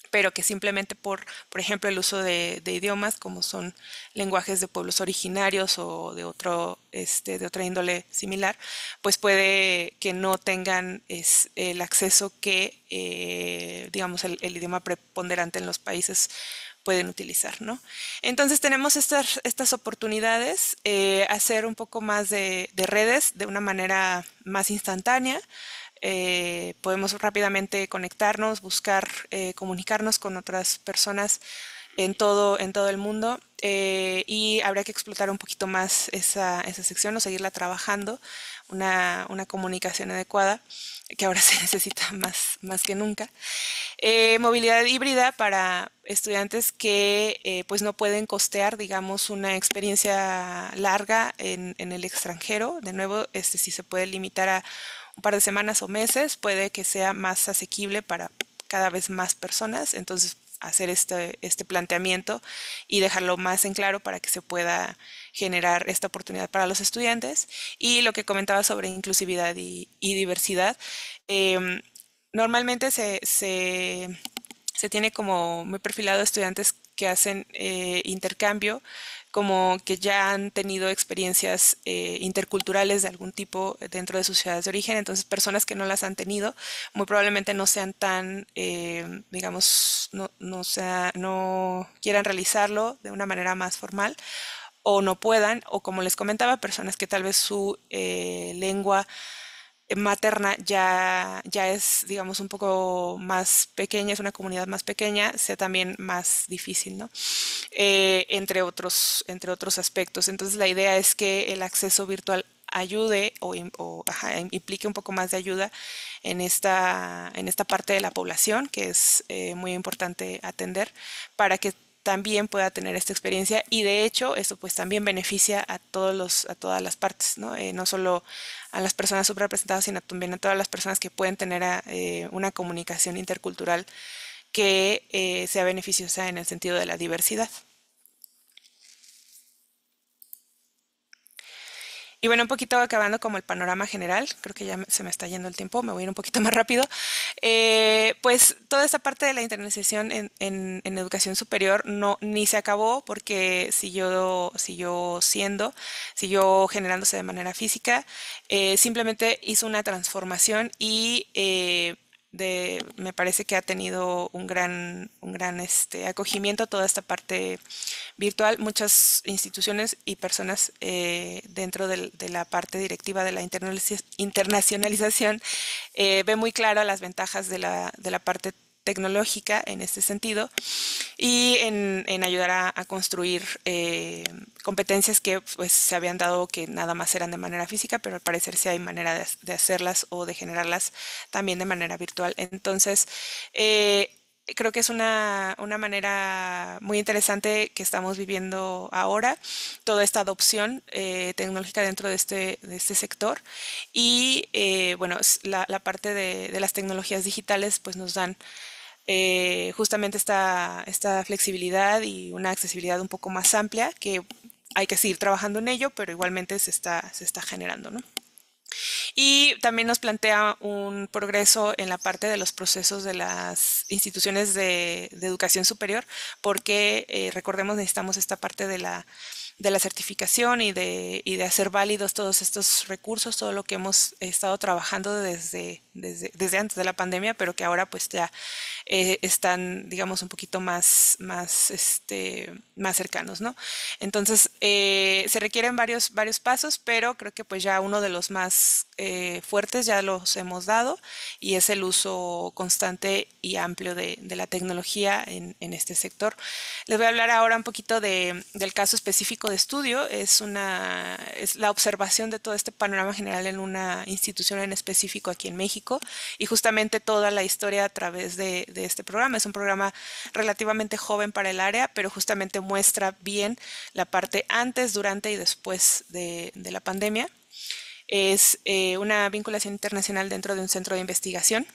pero que simplemente por ejemplo, el uso de idiomas como son lenguajes de pueblos originarios o de de otra índole similar, pues puede que no tengan el acceso que, digamos, el idioma preponderante en los países pueden utilizar, ¿no? Entonces tenemos estas oportunidades, hacer un poco más de redes de una manera más instantánea, podemos rápidamente conectarnos, buscar, comunicarnos con otras personas en todo el mundo y habría que explotar un poquito más esa sección o seguirla trabajando, una comunicación adecuada que ahora se necesita más que nunca. Movilidad híbrida para estudiantes que pues no pueden costear, digamos, una experiencia larga en el extranjero. De nuevo, sí se puede limitar a un par de semanas o meses, puede que sea más asequible para cada vez más personas. Entonces, hacer este planteamiento y dejarlo más en claro para que se pueda generar esta oportunidad para los estudiantes. Y lo que comentaba sobre inclusividad y diversidad, em, normalmente se tiene como muy perfilado estudiantes que hacen intercambio, como que ya han tenido experiencias interculturales de algún tipo dentro de sus ciudades de origen, entonces personas que no las han tenido muy probablemente no sean tan, digamos, no quieran realizarlo de una manera más formal o no puedan, o como les comentaba, personas que tal vez su lengua materna ya es, digamos, un poco más pequeña, es una comunidad más pequeña, sea también más difícil, ¿no? Entre otros aspectos. Entonces, la idea es que el acceso virtual ayude ajá, implique un poco más de ayuda en esta parte de la población, que es muy importante atender, para que también pueda tener esta experiencia y de hecho esto pues también beneficia a todas las partes, ¿no? No solo a las personas subrepresentadas, sino también a todas las personas que pueden tener una comunicación intercultural que sea beneficiosa en el sentido de la diversidad. Y bueno, un poquito acabando como el panorama general, creo que ya se me está yendo el tiempo, me voy a ir un poquito más rápido. Pues toda esta parte de la internalización en educación superior no, ni se acabó porque siguió generándose de manera física, simplemente hizo una transformación y me parece que ha tenido un gran acogimiento toda esta parte virtual. Muchas instituciones y personas dentro de la parte directiva de la internacionalización ve muy claro las ventajas de la parte tecnológica en este sentido y en ayudar a construir competencias que pues se habían dado que nada más eran de manera física, pero al parecer sí hay manera de hacerlas o de generarlas también de manera virtual. Entonces, creo que es una manera muy interesante que estamos viviendo ahora, toda esta adopción tecnológica dentro de este sector. Y bueno, la parte de las tecnologías digitales pues nos dan justamente esta flexibilidad y una accesibilidad un poco más amplia que hay que seguir trabajando en ello, pero igualmente se está generando, ¿no? Y también nos plantea un progreso en la parte de los procesos de las instituciones de educación superior, porque recordemos, necesitamos esta parte de la certificación y de hacer válidos todos estos recursos, todo lo que hemos estado trabajando desde antes de la pandemia, pero que ahora pues ya están, digamos, un poquito más cercanos, ¿no? Entonces, se requieren varios pasos, pero creo que pues ya uno de los más fuertes ya los hemos dado y es el uso constante y amplio de la tecnología en este sector. Les voy a hablar ahora un poquito del caso específico de estudio. Es la observación de todo este panorama general en una institución en específico aquí en México y justamente toda la historia a través de este programa. Es un programa relativamente joven para el área, pero justamente muestra bien la parte antes, durante y después de la pandemia. Es una vinculación internacional dentro de un centro de investigación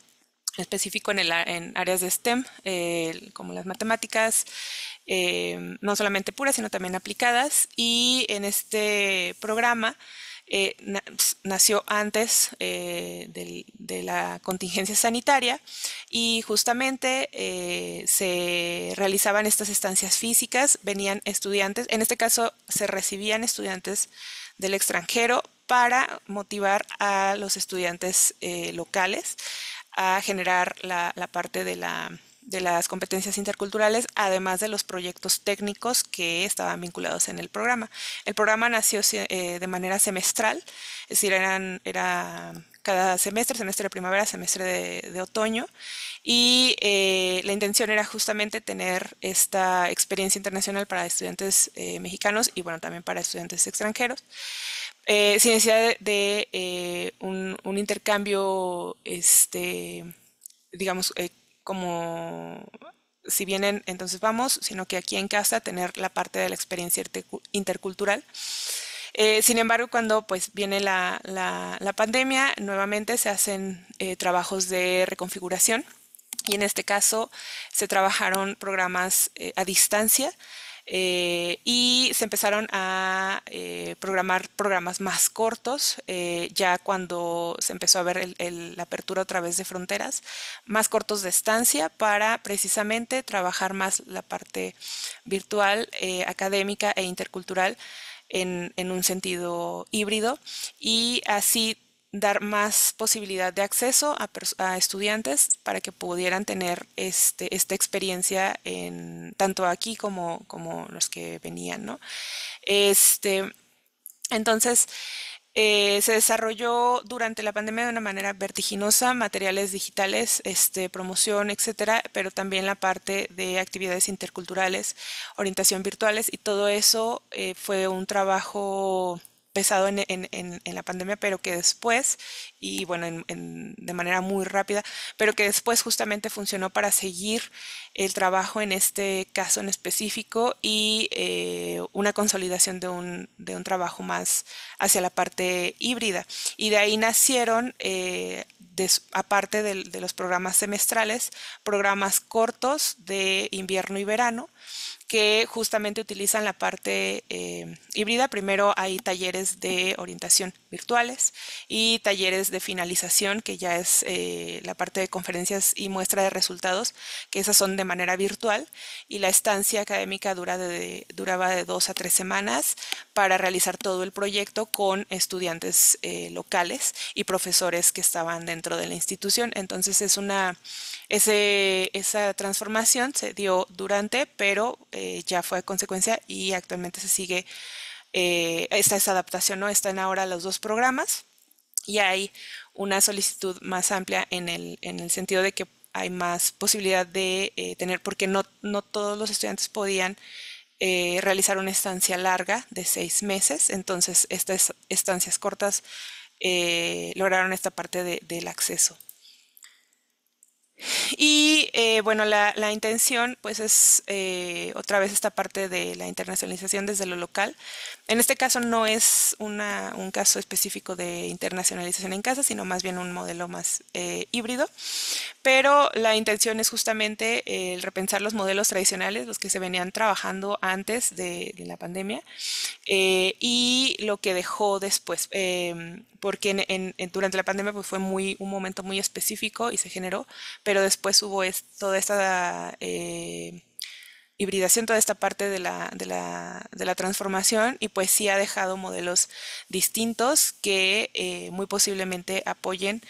específico en áreas de STEM, como las matemáticas, no solamente puras, sino también aplicadas. Y en este programa nació antes de la contingencia sanitaria y justamente se realizaban estas estancias físicas, venían estudiantes, en este caso se recibían estudiantes del extranjero para motivar a los estudiantes locales a generar la parte de las competencias interculturales, además de los proyectos técnicos que estaban vinculados en el programa. El programa nació de manera semestral, es decir, era cada semestre, semestre de primavera, semestre de otoño, y la intención era justamente tener esta experiencia internacional para estudiantes mexicanos y bueno, también para estudiantes extranjeros sin necesidad un intercambio, digamos, como si vienen, entonces vamos, sino que aquí en casa tener la parte de la experiencia intercultural. Sin embargo, cuando pues viene la pandemia, nuevamente se hacen trabajos de reconfiguración y en este caso se trabajaron programas a distancia y se empezaron a programar programas más cortos, ya cuando se empezó a ver la apertura a través de fronteras, más cortos de estancia para precisamente trabajar más la parte virtual, académica e intercultural en un sentido híbrido y así dar más posibilidad de acceso a estudiantes para que pudieran tener esta experiencia tanto aquí como los que venían, ¿no? Este, entonces, se desarrolló durante la pandemia de una manera vertiginosa, materiales digitales, promoción, etcétera, pero también la parte de actividades interculturales, orientación virtuales y todo eso fue un trabajo pesado en la pandemia, pero que después, y bueno, de manera muy rápida, pero que después justamente funcionó para seguir el trabajo en este caso en específico y una consolidación de un trabajo más hacia la parte híbrida. Y de ahí nacieron, aparte los programas semestrales, programas cortos de invierno y verano, que justamente utilizan la parte híbrida. Primero hay talleres de orientación virtuales y talleres de finalización, que ya es la parte de conferencias y muestra de resultados, que esas son de manera virtual, y la estancia académica duraba de 2 a 3 semanas para realizar todo el proyecto con estudiantes locales y profesores que estaban dentro de la institución. Entonces esa transformación se dio durante, pero ya fue consecuencia y actualmente se sigue esa adaptación, ¿no? Están ahora los dos programas y hay una solicitud más amplia en el sentido de que hay más posibilidad de tener, porque no todos los estudiantes podían realizar una estancia larga de 6 meses, entonces estas estancias cortas lograron esta parte del acceso. Y bueno, la intención pues es otra vez esta parte de la internacionalización desde lo local. En este caso no es un caso específico de internacionalización en casa, sino más bien un modelo más híbrido. Pero la intención es justamente el repensar los modelos tradicionales, los que se venían trabajando antes de la pandemia, y lo que dejó después, porque durante la pandemia pues fue un momento muy específico y se generó, pero después hubo toda esta hibridación, toda esta parte de la transformación, y pues sí ha dejado modelos distintos que muy posiblemente apoyen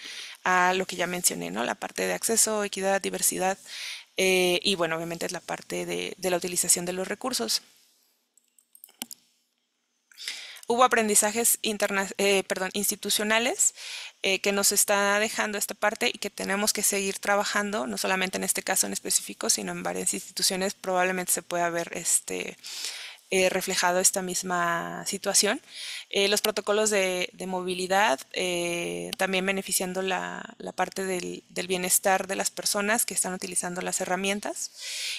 a lo que ya mencioné, ¿no? La parte de acceso, equidad, diversidad, y bueno, obviamente es la parte de la utilización de los recursos. Hubo aprendizajes institucionales que nos está dejando esta parte y que tenemos que seguir trabajando, no solamente en este caso en específico, sino en varias instituciones. Probablemente se pueda ver reflejado esta misma situación. Los protocolos de movilidad, también beneficiando la parte del bienestar de las personas que están utilizando las herramientas,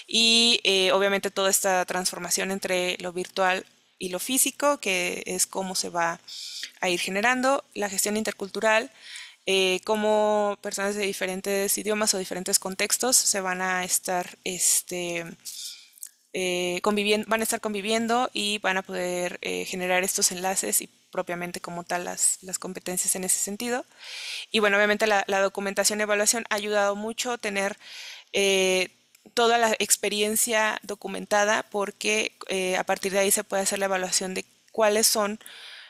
y obviamente toda esta transformación entre lo virtual y lo físico, que es cómo se va a ir generando la gestión intercultural, cómo personas de diferentes idiomas o diferentes contextos se van a estar van a estar conviviendo y van a poder generar estos enlaces y propiamente como tal las competencias en ese sentido. Y bueno, obviamente la documentación y evaluación ha ayudado mucho tener eh, toda la experiencia documentada, porque a partir de ahí se puede hacer la evaluación de cuáles son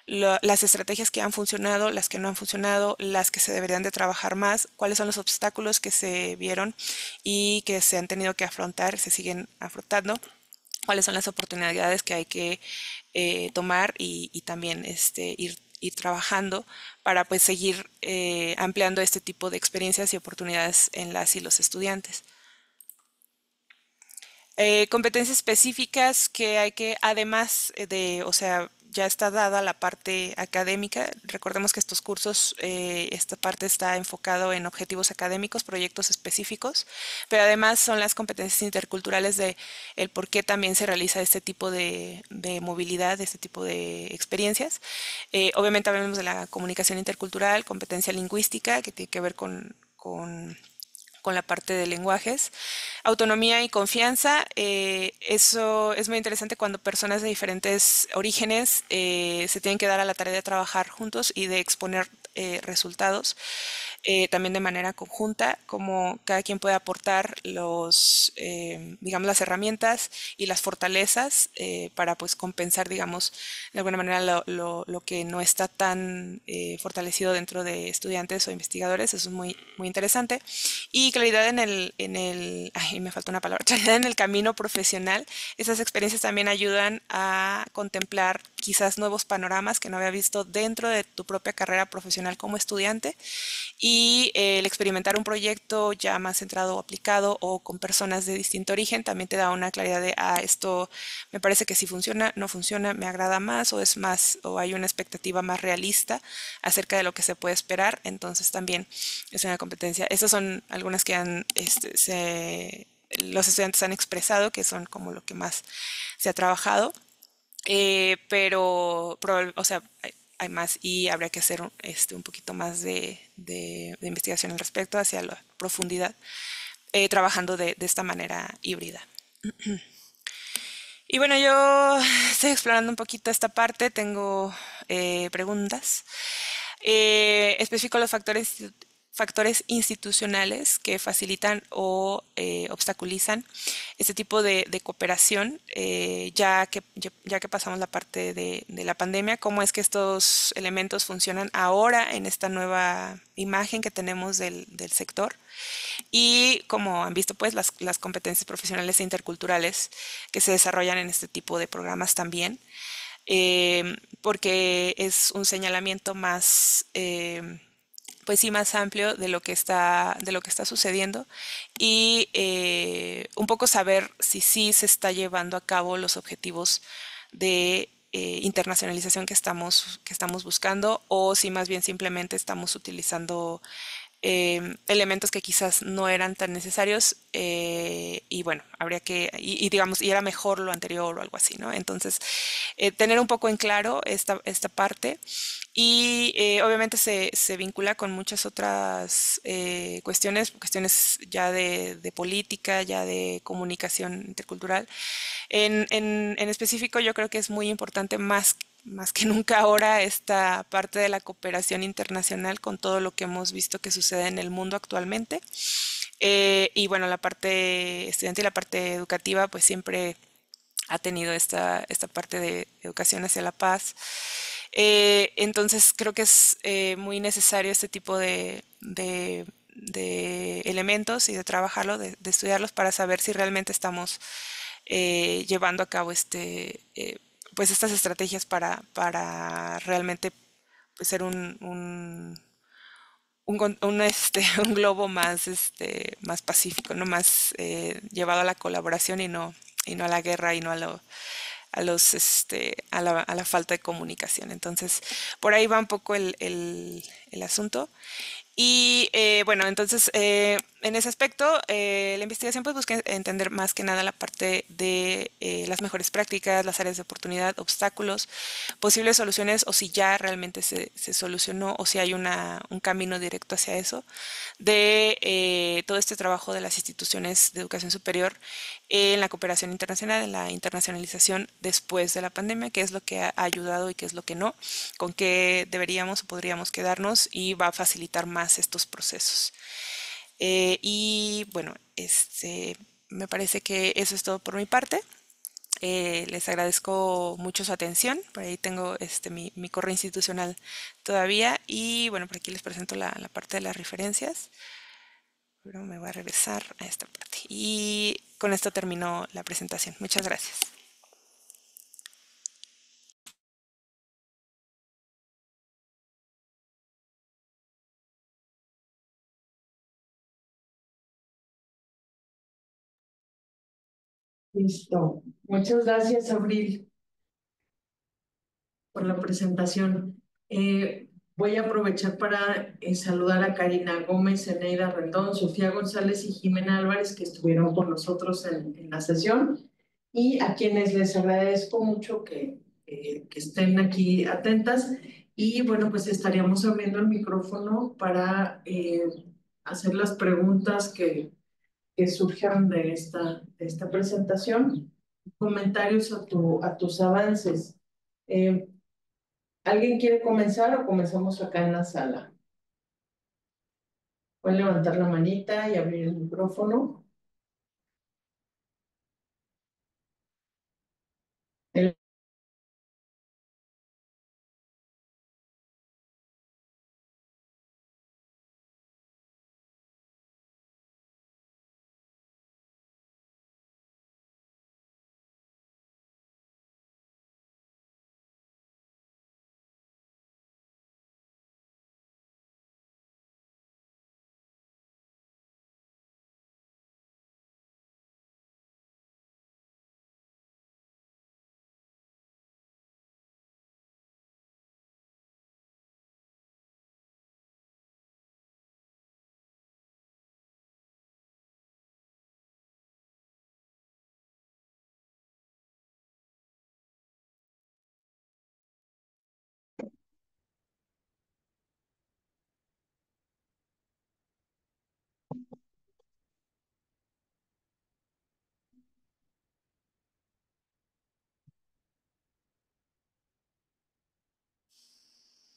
las estrategias que han funcionado, las que no han funcionado, las que se deberían de trabajar más, cuáles son los obstáculos que se vieron y que se han tenido que afrontar, se siguen afrontando, cuáles son las oportunidades que hay que tomar y también ir trabajando para pues seguir ampliando este tipo de experiencias y oportunidades en las y los estudiantes. Competencias específicas que hay que, además o sea, ya está dada la parte académica. Recordemos que estos cursos, esta parte está enfocado en objetivos académicos, proyectos específicos, pero además son las competencias interculturales de el por qué también se realiza este tipo de movilidad, este tipo de experiencias. Obviamente hablamos de la comunicación intercultural, competencia lingüística, que tiene que ver con la parte de lenguajes, autonomía y confianza. Eso es muy interesante cuando personas de diferentes orígenes se tienen que dar a la tarea de trabajar juntos y de exponer resultados también de manera conjunta, como cada quien puede aportar digamos, las herramientas y las fortalezas para pues compensar, digamos, de alguna manera lo que no está tan fortalecido dentro de estudiantes o investigadores. Eso es muy, muy interesante. Y claridad ay, me falta una palabra, claridad en el camino profesional. Esas experiencias también ayudan a contemplar quizás nuevos panoramas que no había visto dentro de tu propia carrera profesional como estudiante, y el experimentar un proyecto ya más centrado o aplicado o con personas de distinto origen también te da una claridad de, esto me parece que sí funciona, no funciona, me agrada más, o hay una expectativa más realista acerca de lo que se puede esperar. Entonces también es una competencia. Estas son algunas que los estudiantes han expresado que son como lo que más se ha trabajado. Pero, o sea, hay más y habría que hacer un poquito más de investigación al respecto, hacia la profundidad, trabajando de esta manera híbrida. Y bueno, yo estoy explorando un poquito esta parte, tengo preguntas. Especifico los factores institucionales que facilitan o obstaculizan este tipo de cooperación, ya que pasamos la parte de la pandemia, cómo es que estos elementos funcionan ahora en esta nueva imagen que tenemos del sector y como han visto pues las competencias profesionales e interculturales que se desarrollan en este tipo de programas también, porque es un señalamiento más pues sí, más amplio de lo que está sucediendo y un poco saber si sí se está llevando a cabo los objetivos de internacionalización que estamos buscando o si más bien simplemente estamos utilizando elementos que quizás no eran tan necesarios y bueno, habría que, y digamos, y era mejor lo anterior o algo así, ¿no? Entonces, tener un poco en claro esta parte y obviamente se vincula con muchas otras cuestiones ya de política, ya de comunicación intercultural. En específico, yo creo que es muy importante más que nunca ahora esta parte de la cooperación internacional con todo lo que hemos visto que sucede en el mundo actualmente. Y bueno, la parte estudiante y la parte educativa, pues siempre ha tenido esta parte de educación hacia la paz. Entonces creo que es muy necesario este tipo de elementos y de trabajarlo, de estudiarlos para saber si realmente estamos llevando a cabo pues estas estrategias para realmente pues, ser un globo más, más pacífico, ¿no? Más llevado a la colaboración y no a la guerra y no a la falta de comunicación. Entonces, por ahí va un poco el asunto. Y bueno, entonces en ese aspecto, la investigación pues busca entender más que nada la parte de las mejores prácticas, las áreas de oportunidad, obstáculos, posibles soluciones o si ya realmente se solucionó o si hay un camino directo hacia eso, de todo este trabajo de las instituciones de educación superior en la cooperación internacional, en la internacionalización después de la pandemia, qué es lo que ha ayudado y qué es lo que no, con qué deberíamos o podríamos quedarnos y va a facilitar más estos procesos. Y bueno, me parece que eso es todo por mi parte. Les agradezco mucho su atención. Por ahí tengo mi correo institucional todavía. Y bueno, por aquí les presento la parte de las referencias. Pero me voy a regresar a esta parte. Y con esto termino la presentación. Muchas gracias. Listo. Muchas gracias, Abril, por la presentación. Voy a aprovechar para saludar a Karina Gómez, Eneida Rendón, Sofía González y Jimena Álvarez, que estuvieron con nosotros en la sesión, y a quienes les agradezco mucho que estén aquí atentas. Y bueno, pues estaríamos abriendo el micrófono para hacer las preguntas que surjan de esta presentación, comentarios a tus avances. Eh, ¿Alguien quiere comenzar o comenzamos acá en la sala? Pueden levantar la manita y abrir el micrófono. El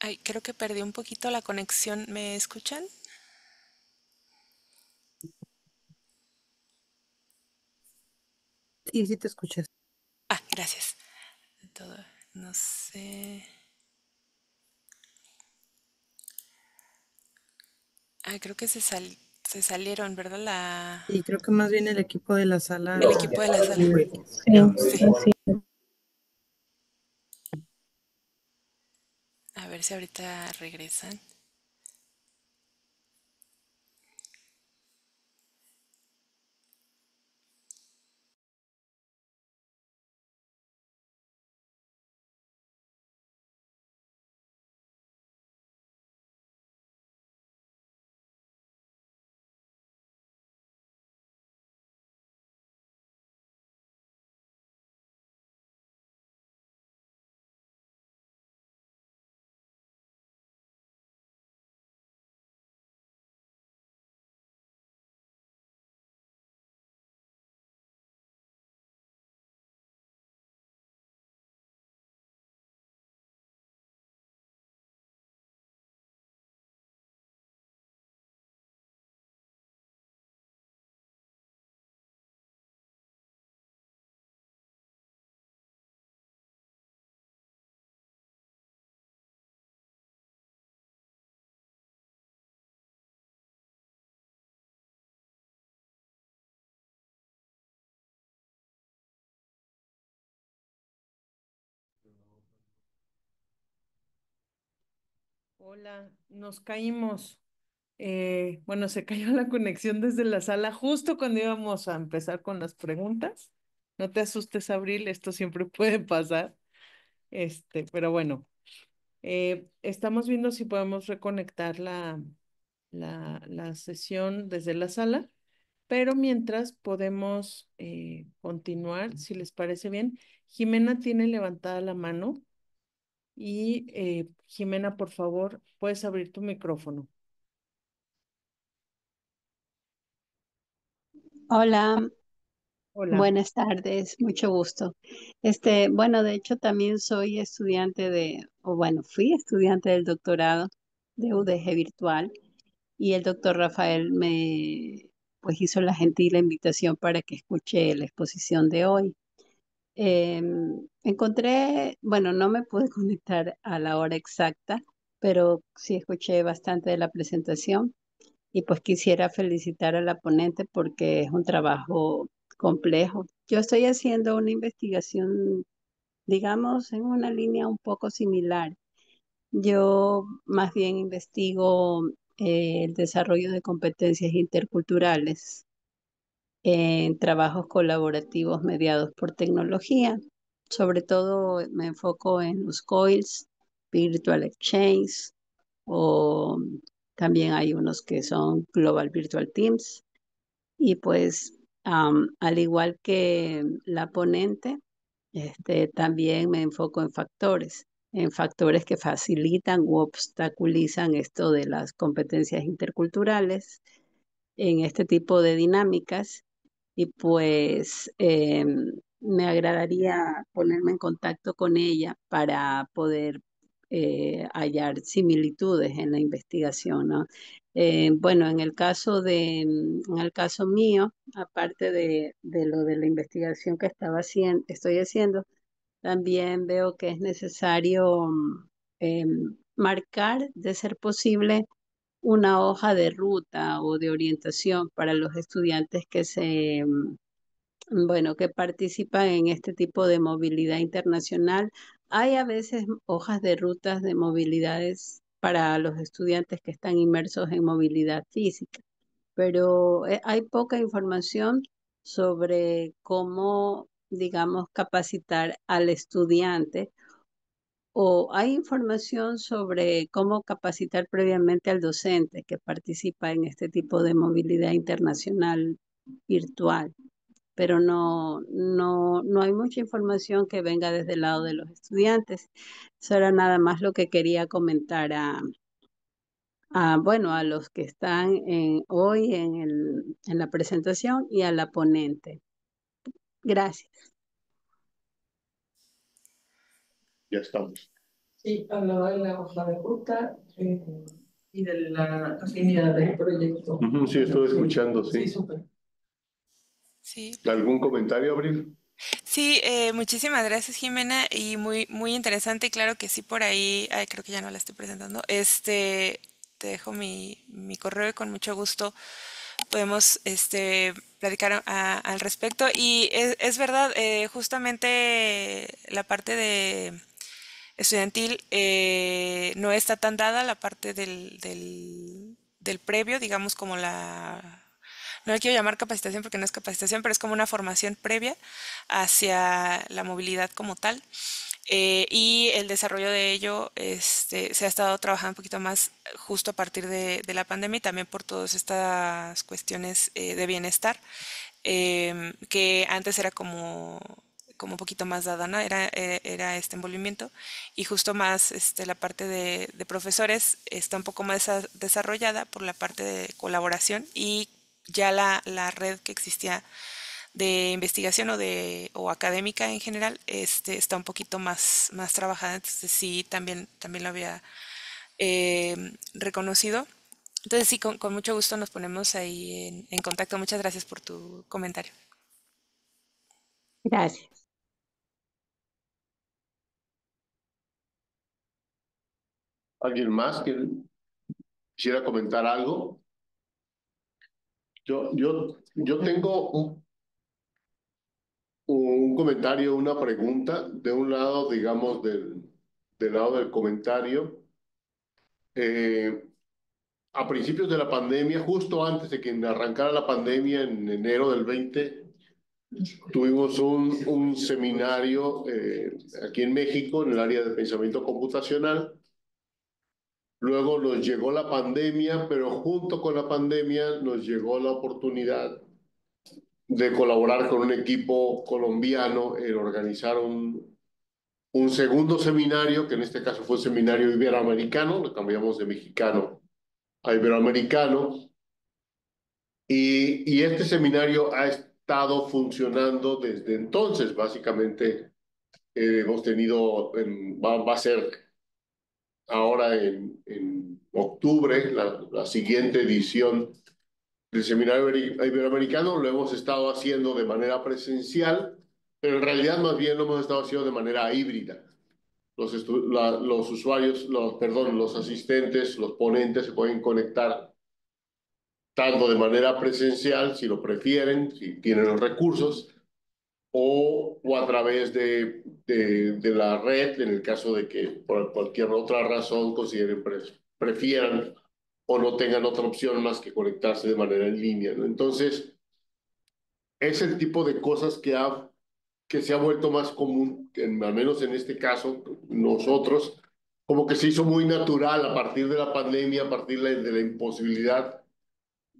Ay, creo que perdí un poquito la conexión. ¿Me escuchan? Sí, sí te escuchas. Ah, gracias. Todo, no sé. Ah, creo que se salieron, ¿verdad? Y creo que más bien el equipo de la sala. El equipo de la sala. Sí. A ver si ahorita regresan. Hola, nos caímos. Bueno, se cayó la conexión desde la sala justo cuando íbamos a empezar con las preguntas. No te asustes, Abril, esto siempre puede pasar. Pero bueno, estamos viendo si podemos reconectar la sesión desde la sala, pero mientras podemos continuar, si les parece bien. Jimena tiene levantada la mano y Jimena, por favor, puedes abrir tu micrófono. Hola, Hola. buenas tardes, mucho gusto. Bueno, de hecho también soy estudiante o bueno, fui estudiante del doctorado de UDG virtual y el doctor Rafael pues hizo la gentil invitación para que escuche la exposición de hoy. Bueno, no me pude conectar a la hora exacta, pero sí escuché bastante de la presentación. Y pues quisiera felicitar a la ponente porque es un trabajo complejo. Yo estoy haciendo una investigación, digamos, en una línea un poco similar. Yo más bien investigo el desarrollo de competencias interculturales en trabajos colaborativos mediados por tecnología. Sobre todo me enfoco en los COILs, Virtual Exchange, o también hay unos que son Global Virtual Teams. Y pues, al igual que la ponente, también me enfoco en factores que facilitan u obstaculizan esto de las competencias interculturales en este tipo de dinámicas y pues me agradaría ponerme en contacto con ella para poder hallar similitudes en la investigación, ¿no? Bueno, en el caso mío, aparte de lo de la investigación que estoy haciendo, también veo que es necesario marcar, de ser posible, una hoja de ruta o de orientación para los estudiantes bueno, que participan en este tipo de movilidad internacional. Hay a veces hojas de rutas de movilidades para los estudiantes que están inmersos en movilidad física, pero hay poca información sobre cómo, digamos, capacitar al estudiante, o hay información sobre cómo capacitar previamente al docente que participa en este tipo de movilidad internacional virtual, pero no hay mucha información que venga desde el lado de los estudiantes. Eso era nada más lo que quería comentar bueno, a los que están hoy en la presentación y a la ponente. Gracias. Ya estamos. Sí, hablaba de la hoja de ruta y de la afinidad del proyecto. Sí, estoy escuchando, Sí, sí. súper. Sí, ¿Algún comentario, Abril? sí, muchísimas gracias, Jimena, y muy, muy interesante, y claro que sí, por ahí, ay, creo que ya no la estoy presentando, te dejo mi correo y con mucho gusto podemos, platicar al respecto, y es verdad, justamente la parte de estudiantil no está tan dada la parte del previo, digamos como no le quiero llamar capacitación porque no es capacitación, pero es como una formación previa hacia la movilidad como tal. Y el desarrollo de ello se ha estado trabajando un poquito más justo a partir de la pandemia y también por todas estas cuestiones de bienestar, que antes era como un poquito más dada, ¿no? Era este envolvimiento y justo más la parte de profesores está un poco más desarrollada por la parte de colaboración y ya la red que existía de investigación o académica en general está un poquito más trabajada, entonces sí, también lo había reconocido. Entonces sí, con mucho gusto nos ponemos ahí en contacto. Muchas gracias por tu comentario. Gracias. ¿Alguien más que quisiera comentar algo? Yo tengo un comentario, una pregunta. De un lado, digamos, del lado del comentario. Eh, a principios de la pandemia, justo antes de que arrancara la pandemia, en enero del 20, tuvimos un seminario aquí en México, en el área de pensamiento computacional. Luego nos llegó la pandemia, pero junto con la pandemia nos llegó la oportunidad de colaborar con un equipo colombiano en organizar un segundo seminario, que en este caso fue un seminario iberoamericano, lo cambiamos de mexicano a iberoamericano, y este seminario ha estado funcionando desde entonces. Básicamente hemos tenido, va a ser ahora en octubre, la siguiente edición del seminario iberoamericano. Lo hemos estado haciendo de manera presencial, pero en realidad más bien lo hemos estado haciendo de manera híbrida. Los usuarios, perdón, los asistentes, los ponentes se pueden conectar tanto de manera presencial, si lo prefieren, si tienen los recursos, o a través de la red, en el caso de que por cualquier otra razón consideren, prefieran o no tengan otra opción más que conectarse de manera en línea, ¿no? Entonces, es el tipo de cosas que se ha vuelto más común, al menos en este caso, nosotros, como que se hizo muy natural a partir de la pandemia, a partir de la imposibilidad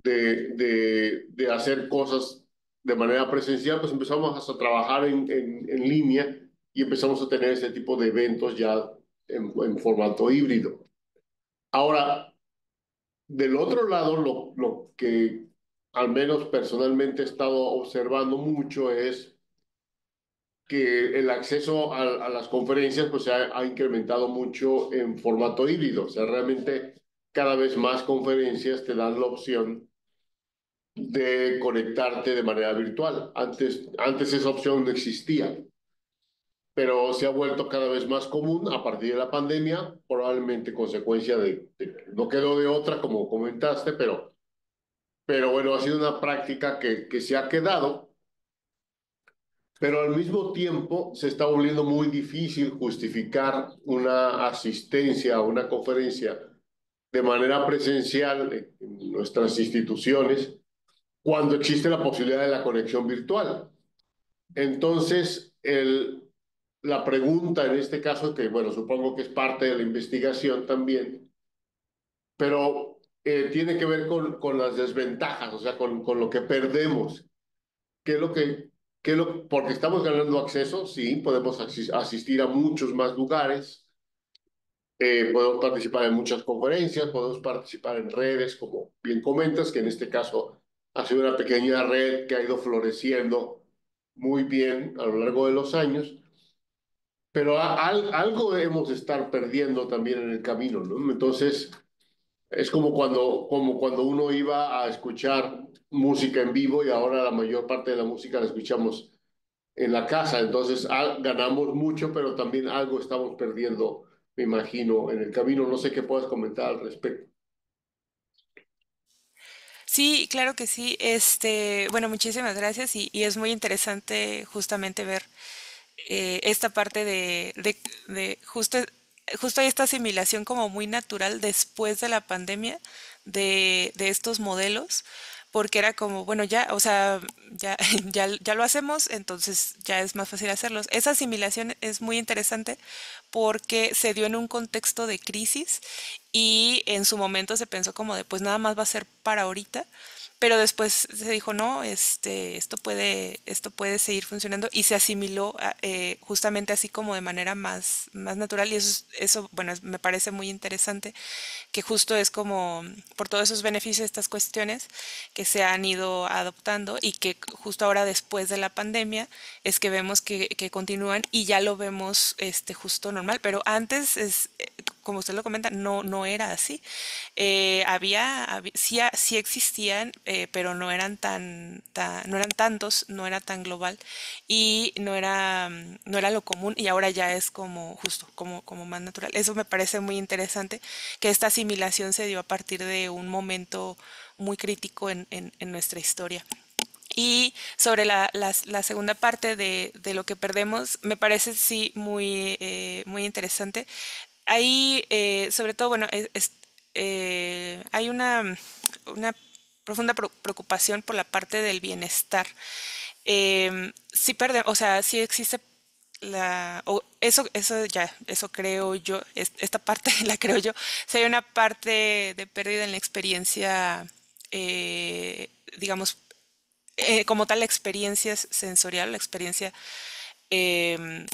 de hacer cosas de manera presencial, pues empezamos a trabajar en línea y empezamos a tener ese tipo de eventos ya en formato híbrido. Ahora, del otro lado, lo que al menos personalmente he estado observando mucho es que el acceso a las conferencias pues ha incrementado mucho en formato híbrido. O sea, realmente cada vez más conferencias te dan la opción de conectarte de manera virtual. Antes esa opción no existía, pero se ha vuelto cada vez más común a partir de la pandemia, probablemente consecuencia no quedó de otra, como comentaste, pero bueno, ha sido una práctica que se ha quedado, pero al mismo tiempo se está volviendo muy difícil justificar una asistencia a una conferencia de manera presencial en nuestras instituciones cuando existe la posibilidad de la conexión virtual. Entonces, la pregunta en este caso, que bueno, supongo que es parte de la investigación también, pero tiene que ver con las desventajas, o sea, con lo que perdemos. ¿Qué es lo que, porque estamos ganando acceso? Sí, podemos asistir a muchos más lugares, podemos participar en muchas conferencias, podemos participar en redes, como bien comentas, que en este caso ha sido una pequeña red que ha ido floreciendo muy bien a lo largo de los años, pero algo hemos de estar perdiendo también en el camino, ¿no? Entonces, es como cuando uno iba a escuchar música en vivo y ahora la mayor parte de la música la escuchamos en la casa. Entonces, ganamos mucho, pero también algo estamos perdiendo, me imagino, en el camino. No sé qué puedas comentar al respecto. Sí, claro que sí. Bueno, muchísimas gracias y es muy interesante justamente ver esta parte de justo esta asimilación como muy natural después de la pandemia de estos modelos, porque era como, bueno, ya, o sea, ya, ya lo hacemos, entonces ya es más fácil hacerlos. Esa asimilación es muy interesante porque se dio en un contexto de crisis y en su momento se pensó como de, pues nada más va a ser para ahorita. Pero después se dijo, no, esto puede seguir funcionando y se asimiló justamente así como de manera más natural y eso, bueno, me parece muy interesante que justo es como por todos esos beneficios, estas cuestiones que se han ido adoptando y que justo ahora después de la pandemia es que vemos que continúan y ya lo vemos justo normal, pero antes como usted lo comenta, no era así. Sí existían, pero no eran tantos, no era tan global y no era lo común y ahora ya es como justo, como más natural. Eso me parece muy interesante, que esta asimilación se dio a partir de un momento muy crítico en nuestra historia. Y sobre la segunda parte de lo que perdemos, me parece sí muy interesante. Ahí, sobre todo, bueno, hay una profunda preocupación por la parte del bienestar. Sí o sea, sí existe eso creo yo, esta parte la creo yo, si hay una parte de pérdida en la experiencia, digamos, como tal la experiencia sensorial, la experiencia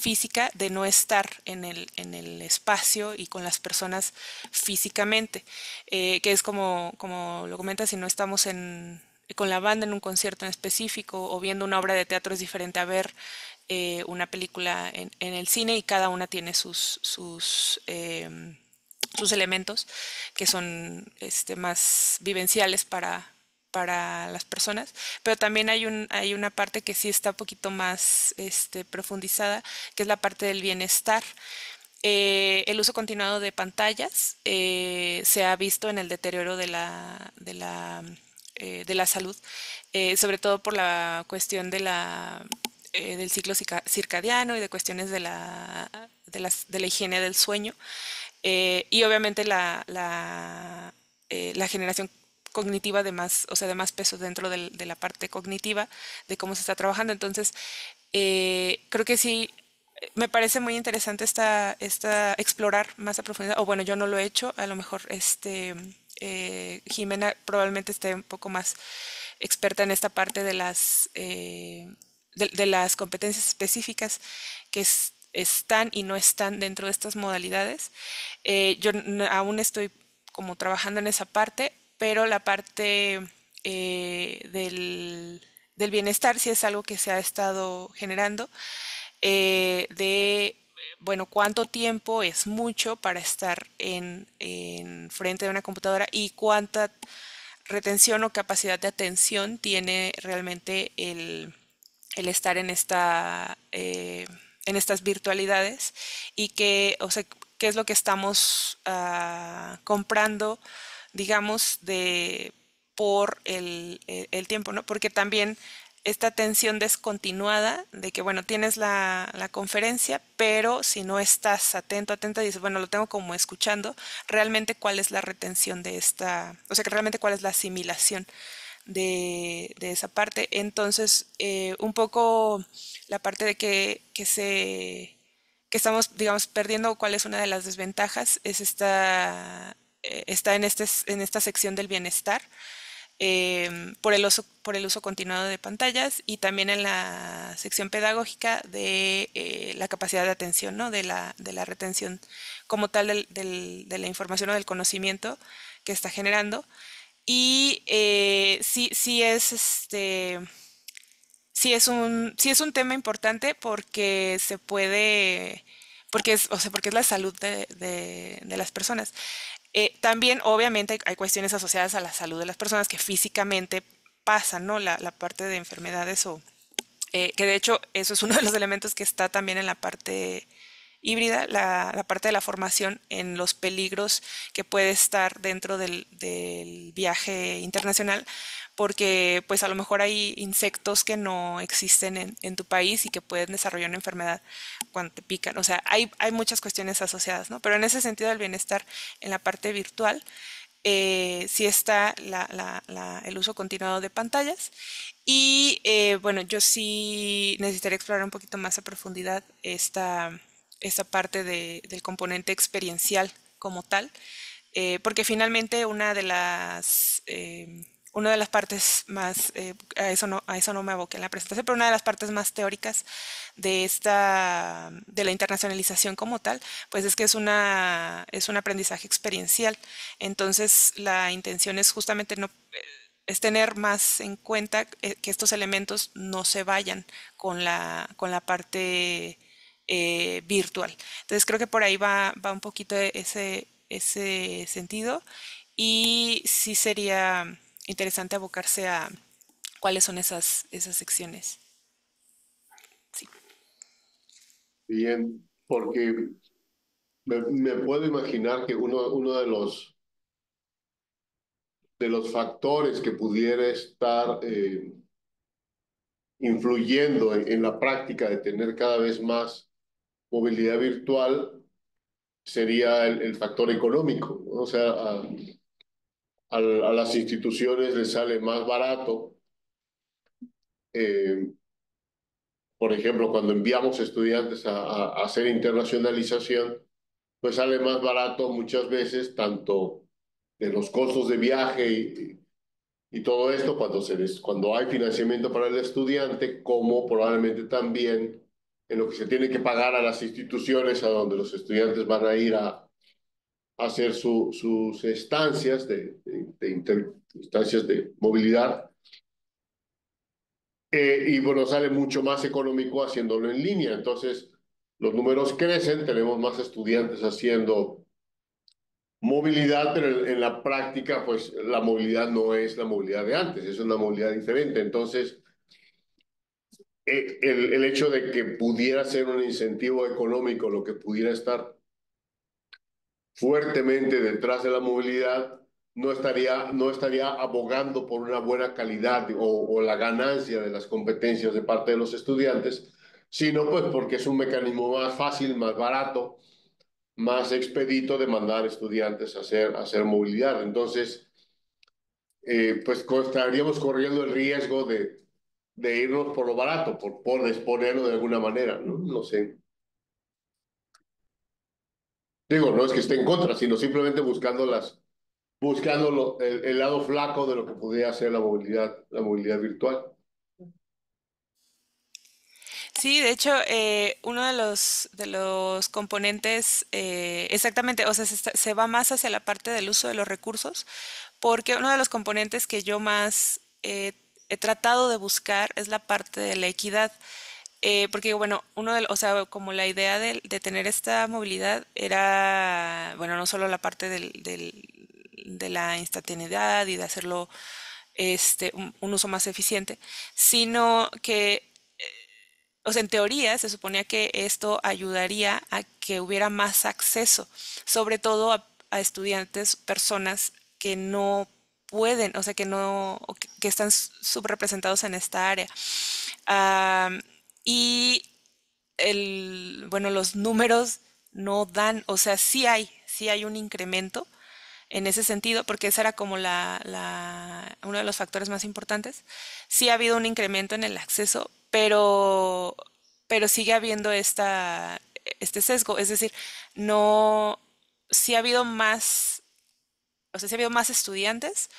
física de no estar en el espacio y con las personas físicamente, que es como lo comentas, si no estamos con la banda en un concierto en específico o viendo una obra de teatro es diferente a ver una película en el cine y cada una tiene sus elementos que son más vivenciales para las personas, pero también hay una parte que sí está un poquito más profundizada, que es la parte del bienestar. El uso continuado de pantallas se ha visto en el deterioro de la salud, sobre todo por la cuestión del ciclo circadiano y de cuestiones de la higiene del sueño. Y obviamente la generación cognitiva de más, o sea, de más peso dentro de la parte cognitiva, de cómo se está trabajando. Entonces, creo que sí, me parece muy interesante esta explorar más a profundidad, o bueno, yo no lo he hecho, a lo mejor Jimena probablemente esté un poco más experta en esta parte de las competencias específicas que están y no están dentro de estas modalidades. Yo aún estoy como trabajando en esa parte, pero la parte del bienestar sí es algo que se ha estado generando, bueno, cuánto tiempo es mucho para estar en frente de una computadora y cuánta retención o capacidad de atención tiene realmente el estar en estas virtualidades y o sea, qué es lo que estamos comprando, digamos, por el tiempo, ¿no? Porque también esta atención descontinuada de que, bueno, tienes la conferencia, pero si no estás atenta, dices, bueno, lo tengo como escuchando, realmente cuál es la retención o sea, que realmente cuál es la asimilación de esa parte. Entonces, un poco la parte de que estamos, digamos, perdiendo, cuál es una de las desventajas, es está en esta sección del bienestar, por el uso continuado de pantallas y también en la sección pedagógica de la capacidad de atención, ¿no? De la retención como tal de la información o del conocimiento que está generando. Y sí es un tema importante porque se puede porque o sea, porque es la salud de las personas. También, obviamente, hay cuestiones asociadas a la salud de las personas que físicamente pasan, ¿no? La parte de enfermedades que de hecho eso es uno de los elementos que está también en la parte híbrida, la parte de la formación en los peligros que puede estar dentro del viaje internacional, porque pues a lo mejor hay insectos que no existen en tu país y que pueden desarrollar una enfermedad cuando te pican. O sea, hay muchas cuestiones asociadas, ¿no? Pero en ese sentido el bienestar en la parte virtual sí está el uso continuado de pantallas y bueno, yo sí necesitaría explorar un poquito más a profundidad esta parte del componente experiencial como tal, porque finalmente una de las partes más, a eso no me aboqué en la presentación, pero una de las partes más teóricas de la internacionalización como tal, pues es que es un aprendizaje experiencial. Entonces, la intención es justamente no, es tener más en cuenta que estos elementos no se vayan con la parte virtual. Entonces creo que por ahí va un poquito ese sentido y sí sería interesante abocarse a cuáles son esas secciones. Sí. Bien, porque me puedo imaginar que uno de los factores que pudiera estar influyendo en la práctica de tener cada vez más movilidad virtual sería el factor económico, ¿no? O sea, a las instituciones les sale más barato, eh, por ejemplo, cuando enviamos estudiantes a hacer internacionalización, pues sale más barato muchas veces, tanto de los costos de viaje y todo esto, cuando hay financiamiento para el estudiante, como probablemente también en lo que se tiene que pagar a las instituciones a donde los estudiantes van a ir a hacer sus estancias instancias de movilidad. Y bueno, sale mucho más económico haciéndolo en línea. Entonces, los números crecen, tenemos más estudiantes haciendo movilidad, pero en la práctica, pues la movilidad no es la movilidad de antes, es una movilidad diferente. Entonces, el hecho de que pudiera ser un incentivo económico, lo que pudiera estar fuertemente detrás de la movilidad, no estaría abogando por una buena calidad o la ganancia de las competencias de parte de los estudiantes, sino pues porque es un mecanismo más fácil, más barato, más expedito de mandar estudiantes a hacer movilidad. Entonces, pues estaríamos corriendo el riesgo de irnos por lo barato, por exponerlo de alguna manera, ¿no? No sé. Digo, no es que esté en contra, sino simplemente buscando el lado flaco de lo que podría ser la movilidad virtual. Sí, de hecho, uno de los componentes, exactamente, o sea, se va más hacia la parte del uso de los recursos, porque uno de los componentes que yo más he tratado de buscar es la parte de la equidad. Porque, bueno, o sea, como la idea de tener esta movilidad era, bueno, no solo la parte de la instantaneidad y de hacerlo un uso más eficiente, sino que o sea, en teoría se suponía que esto ayudaría a que hubiera más acceso, sobre todo a estudiantes, personas que no pueden, o sea, que no, que están subrepresentados en esta área. Ah, y bueno, los números no dan, o sea, sí hay un incremento en ese sentido, porque ese era como uno de los factores más importantes. Sí ha habido un incremento en el acceso, pero sigue habiendo este sesgo, es decir, no, sí ha habido más, o sea, sí ha habido más estudiantes,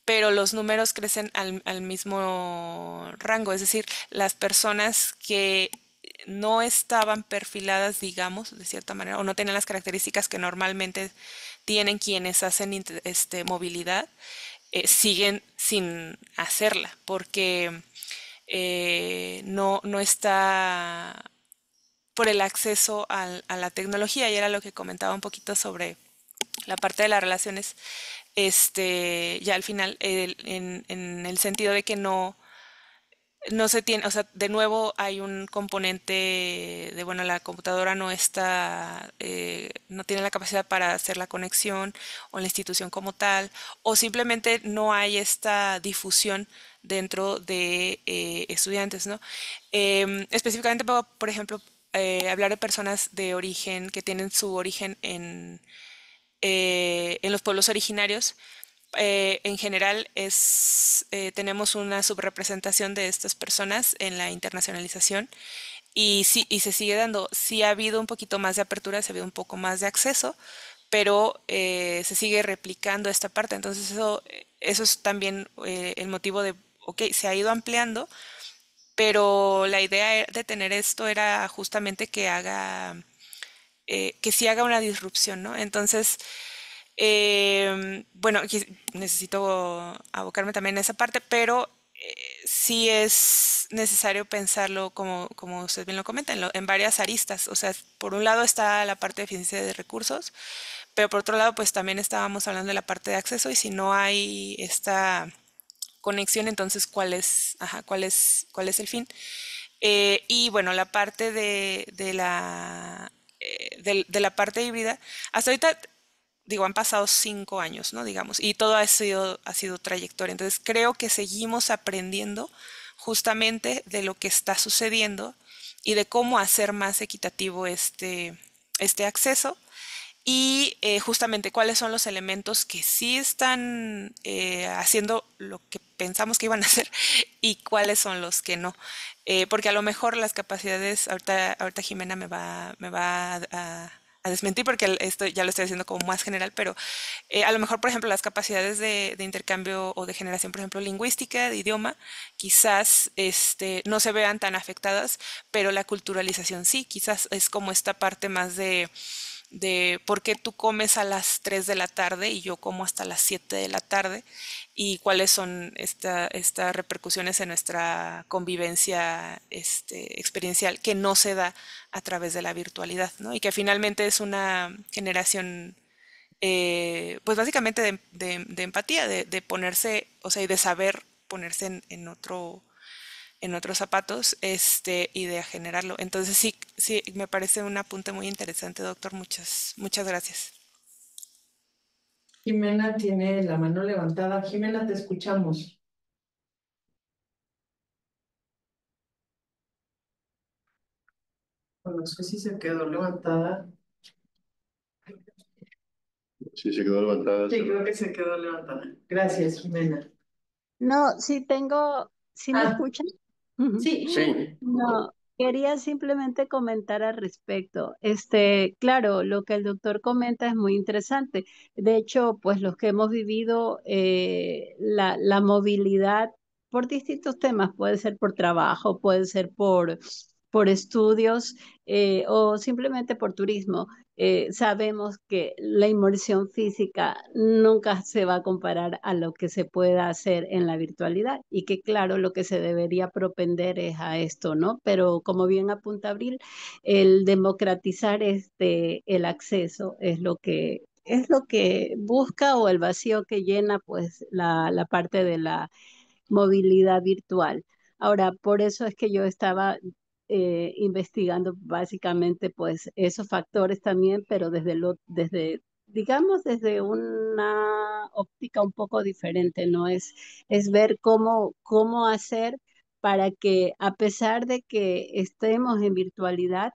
pero los números crecen al mismo rango, es decir, las personas que no estaban perfiladas, digamos, de cierta manera, o no tenían las características que normalmente tienen quienes hacen movilidad, siguen sin hacerla, porque no está, por el acceso a la tecnología, y era lo que comentaba un poquito sobre la parte de las relaciones, ya al final, en el sentido de que no se tiene, o sea, de nuevo hay un componente de, bueno, la computadora no está, no tiene la capacidad para hacer la conexión, o la institución como tal, o simplemente no hay esta difusión dentro de estudiantes, ¿no? Específicamente, por ejemplo, hablar de personas de origen, que tienen su origen en los pueblos originarios. En general tenemos una subrepresentación de estas personas en la internacionalización, y sí, y se sigue dando. Sí ha habido un poquito más de apertura, se ha habido un poco más de acceso, pero se sigue replicando esta parte. Entonces eso es también el motivo de, ok, se ha ido ampliando, pero la idea de tener esto era justamente que sí haga una disrupción, ¿no? Entonces, bueno, aquí necesito abocarme también a esa parte, pero sí es necesario pensarlo, como usted bien lo comenta, en varias aristas. O sea, por un lado está la parte de eficiencia de recursos, pero por otro lado, pues también estábamos hablando de la parte de acceso, y si no hay esta conexión, entonces, ajá, cuál es el fin? Y bueno, la parte de la parte híbrida, hasta ahorita, digo, han pasado 5 años, ¿no? Digamos, y todo ha sido trayectoria. Entonces, creo que seguimos aprendiendo justamente de lo que está sucediendo, y de cómo hacer más equitativo este acceso, y justamente cuáles son los elementos que sí están haciendo lo que pensamos que iban a hacer, y cuáles son los que no. Porque a lo mejor las capacidades, ahorita Jimena me va a desmentir, porque esto ya lo estoy haciendo como más general, pero a lo mejor, por ejemplo, las capacidades de intercambio o de generación, por ejemplo, lingüística, de idioma, quizás no se vean tan afectadas, pero la culturalización sí, quizás es como esta parte más de por qué tú comes a las 3 de la tarde y yo como hasta las 7 de la tarde, y cuáles son estas repercusiones en nuestra convivencia experiencial, que no se da a través de la virtualidad, ¿no? Y que finalmente es una generación, pues básicamente de empatía, de ponerse, o sea, y de saber ponerse en otros zapatos, y de generarlo. Entonces sí, sí, me parece un apunte muy interesante, doctor. Muchas gracias. Jimena tiene la mano levantada. Jimena, te escuchamos. Bueno, no sé si se quedó levantada. Sí, se quedó levantada. Sí, creo que se quedó levantada. Gracias, Jimena. No, sí tengo, ¿sí me Ah, escuchan? Ujú. sí. Sí, No, quería simplemente comentar al respecto. Claro, lo que el doctor comenta es muy interesante. De hecho, pues los que hemos vivido la movilidad por distintos temas, puede ser por trabajo, puede ser por estudios o simplemente por turismo. Sabemos que la inmersión física nunca se va a comparar a lo que se pueda hacer en la virtualidad, y que claro, lo que se debería propender es a esto, ¿no? Pero como bien apunta Abril, el democratizar el acceso es lo que busca, o el vacío que llena pues la parte de la movilidad virtual. Ahora, por eso es que yo estaba investigando básicamente pues esos factores también, pero digamos, desde una óptica un poco diferente, ¿no? Es ver cómo hacer para que, a pesar de que estemos en virtualidad,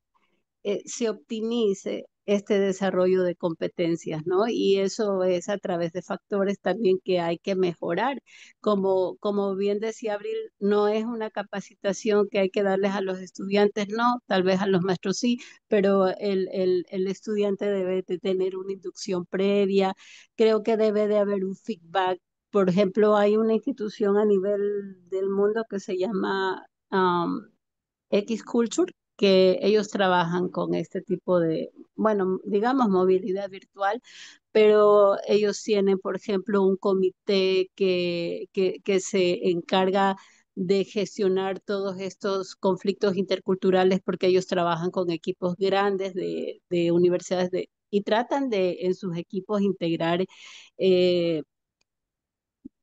se optimice este desarrollo de competencias, ¿no? Y eso es a través de factores también que hay que mejorar. Como bien decía Abril, no es una capacitación que hay que darles a los estudiantes, no, tal vez a los maestros sí, pero el estudiante debe de tener una inducción previa, creo que debe de haber un feedback. Por ejemplo, hay una institución a nivel del mundo que se llama X Culture, que ellos trabajan con este tipo de, bueno, digamos, movilidad virtual, pero ellos tienen, por ejemplo, un comité que se encarga de gestionar todos estos conflictos interculturales porque ellos trabajan con equipos grandes de universidades y tratan de en sus equipos integrar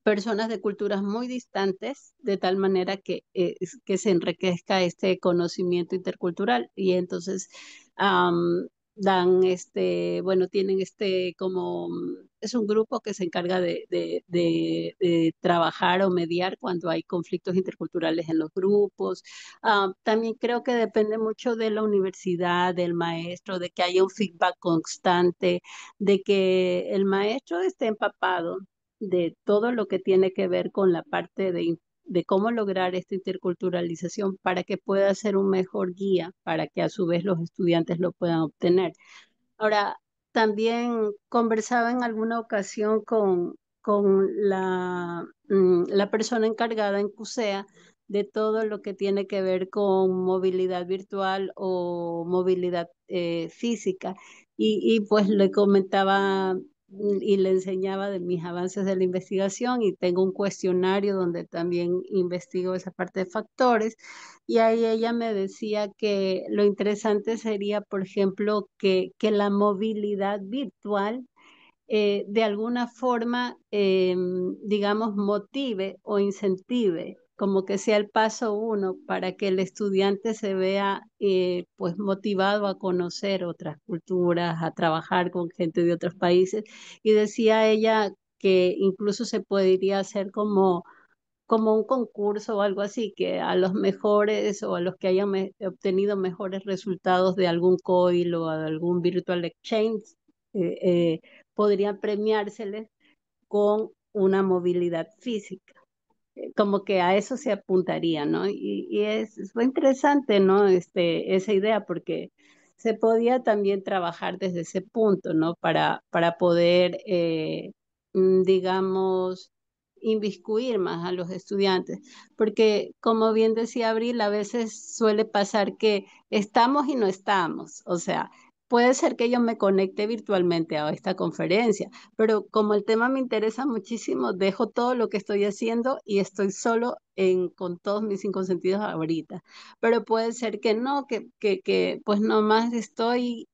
personas de culturas muy distantes, de tal manera que se enriquezca este conocimiento intercultural. Y entonces dan bueno, tienen como, es un grupo que se encarga de trabajar o mediar cuando hay conflictos interculturales en los grupos. También creo que depende mucho de la universidad, del maestro, de que haya un feedback constante, de que el maestro esté empapado de todo lo que tiene que ver con la parte de cómo lograr esta interculturalización para que pueda ser un mejor guía, para que a su vez los estudiantes lo puedan obtener. Ahora, también conversaba en alguna ocasión con la persona encargada en CUSEA de todo lo que tiene que ver con movilidad virtual o movilidad física. Y pues le comentaba y le enseñaba de mis avances de la investigación y tengo un cuestionario donde también investigo esa parte de factores. Y ahí ella me decía que lo interesante sería, por ejemplo, que la movilidad virtual de alguna forma, digamos, motive o incentive, como que sea el paso uno para que el estudiante se vea pues motivado a conocer otras culturas, a trabajar con gente de otros países. Y decía ella que incluso se podría hacer como un concurso o algo así, que a los mejores o a los que hayan obtenido mejores resultados de algún COIL o de algún Virtual Exchange, eh, eh, podrían premiárseles con una movilidad física. Como que a eso se apuntaría, ¿no? Fue interesante, ¿no? Esa idea, porque se podía también trabajar desde ese punto, ¿no? Para poder, digamos, inviscuir más a los estudiantes. Porque, como bien decía Abril, a veces suele pasar que estamos y no estamos. O sea, puede ser que yo me conecte virtualmente a esta conferencia, pero como el tema me interesa muchísimo, dejo todo lo que estoy haciendo y estoy solo con todos mis cinco sentidos ahorita. Pero puede ser que no, que pues nomás estoy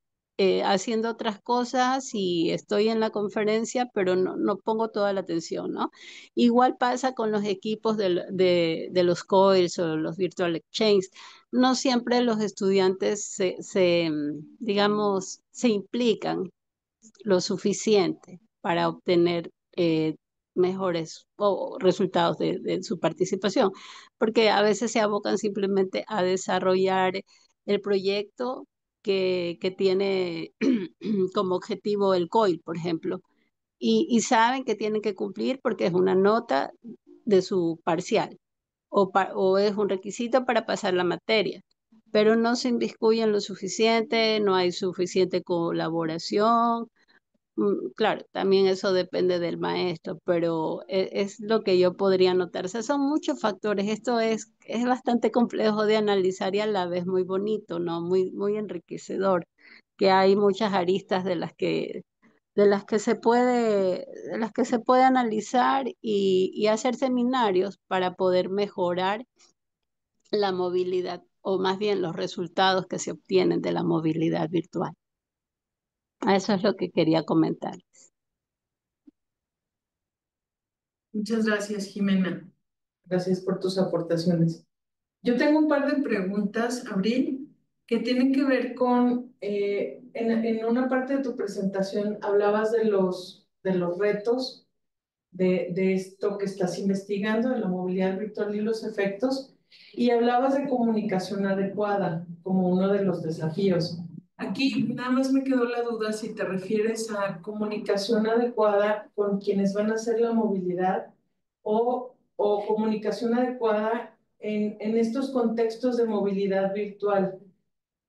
haciendo otras cosas y estoy en la conferencia, pero no pongo toda la atención, ¿no? Igual pasa con los equipos de los COILs o los Virtual Exchange. No siempre los estudiantes digamos, se implican lo suficiente para obtener mejores resultados de su participación, porque a veces se abocan simplemente a desarrollar el proyecto que tiene como objetivo el COIL, por ejemplo, y saben que tienen que cumplir porque es una nota de su parcial o es un requisito para pasar la materia, pero no se inmiscuyen lo suficiente, no hay suficiente colaboración. Claro, también eso depende del maestro, pero es lo que yo podría notar. O sea, son muchos factores. Esto es bastante complejo de analizar y a la vez muy bonito, ¿no? Muy enriquecedor, que hay muchas aristas de las que se puede analizar y hacer seminarios para poder mejorar la movilidad o más bien los resultados que se obtienen de la movilidad virtual. Eso es lo que quería comentar. Muchas gracias, Jimena. Gracias por tus aportaciones. Yo tengo un par de preguntas, Abril, que tienen que ver con, en una parte de tu presentación hablabas de los retos de esto que estás investigando, de la movilidad virtual y los efectos, y hablabas de comunicación adecuada como uno de los desafíos. Aquí nada más me quedó la duda si te refieres a comunicación adecuada con quienes van a hacer la movilidad o comunicación adecuada en estos contextos de movilidad virtual.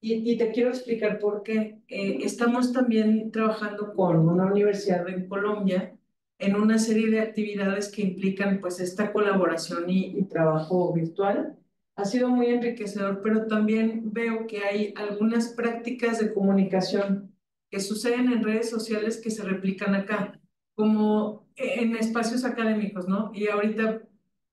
Y te quiero explicar por qué. Estamos también trabajando con una universidad en Colombia en una serie de actividades que implican pues esta colaboración y trabajo virtual. Ha sido muy enriquecedor, pero también veo que hay algunas prácticas de comunicación que suceden en redes sociales que se replican acá, como en espacios académicos, ¿no? Y ahorita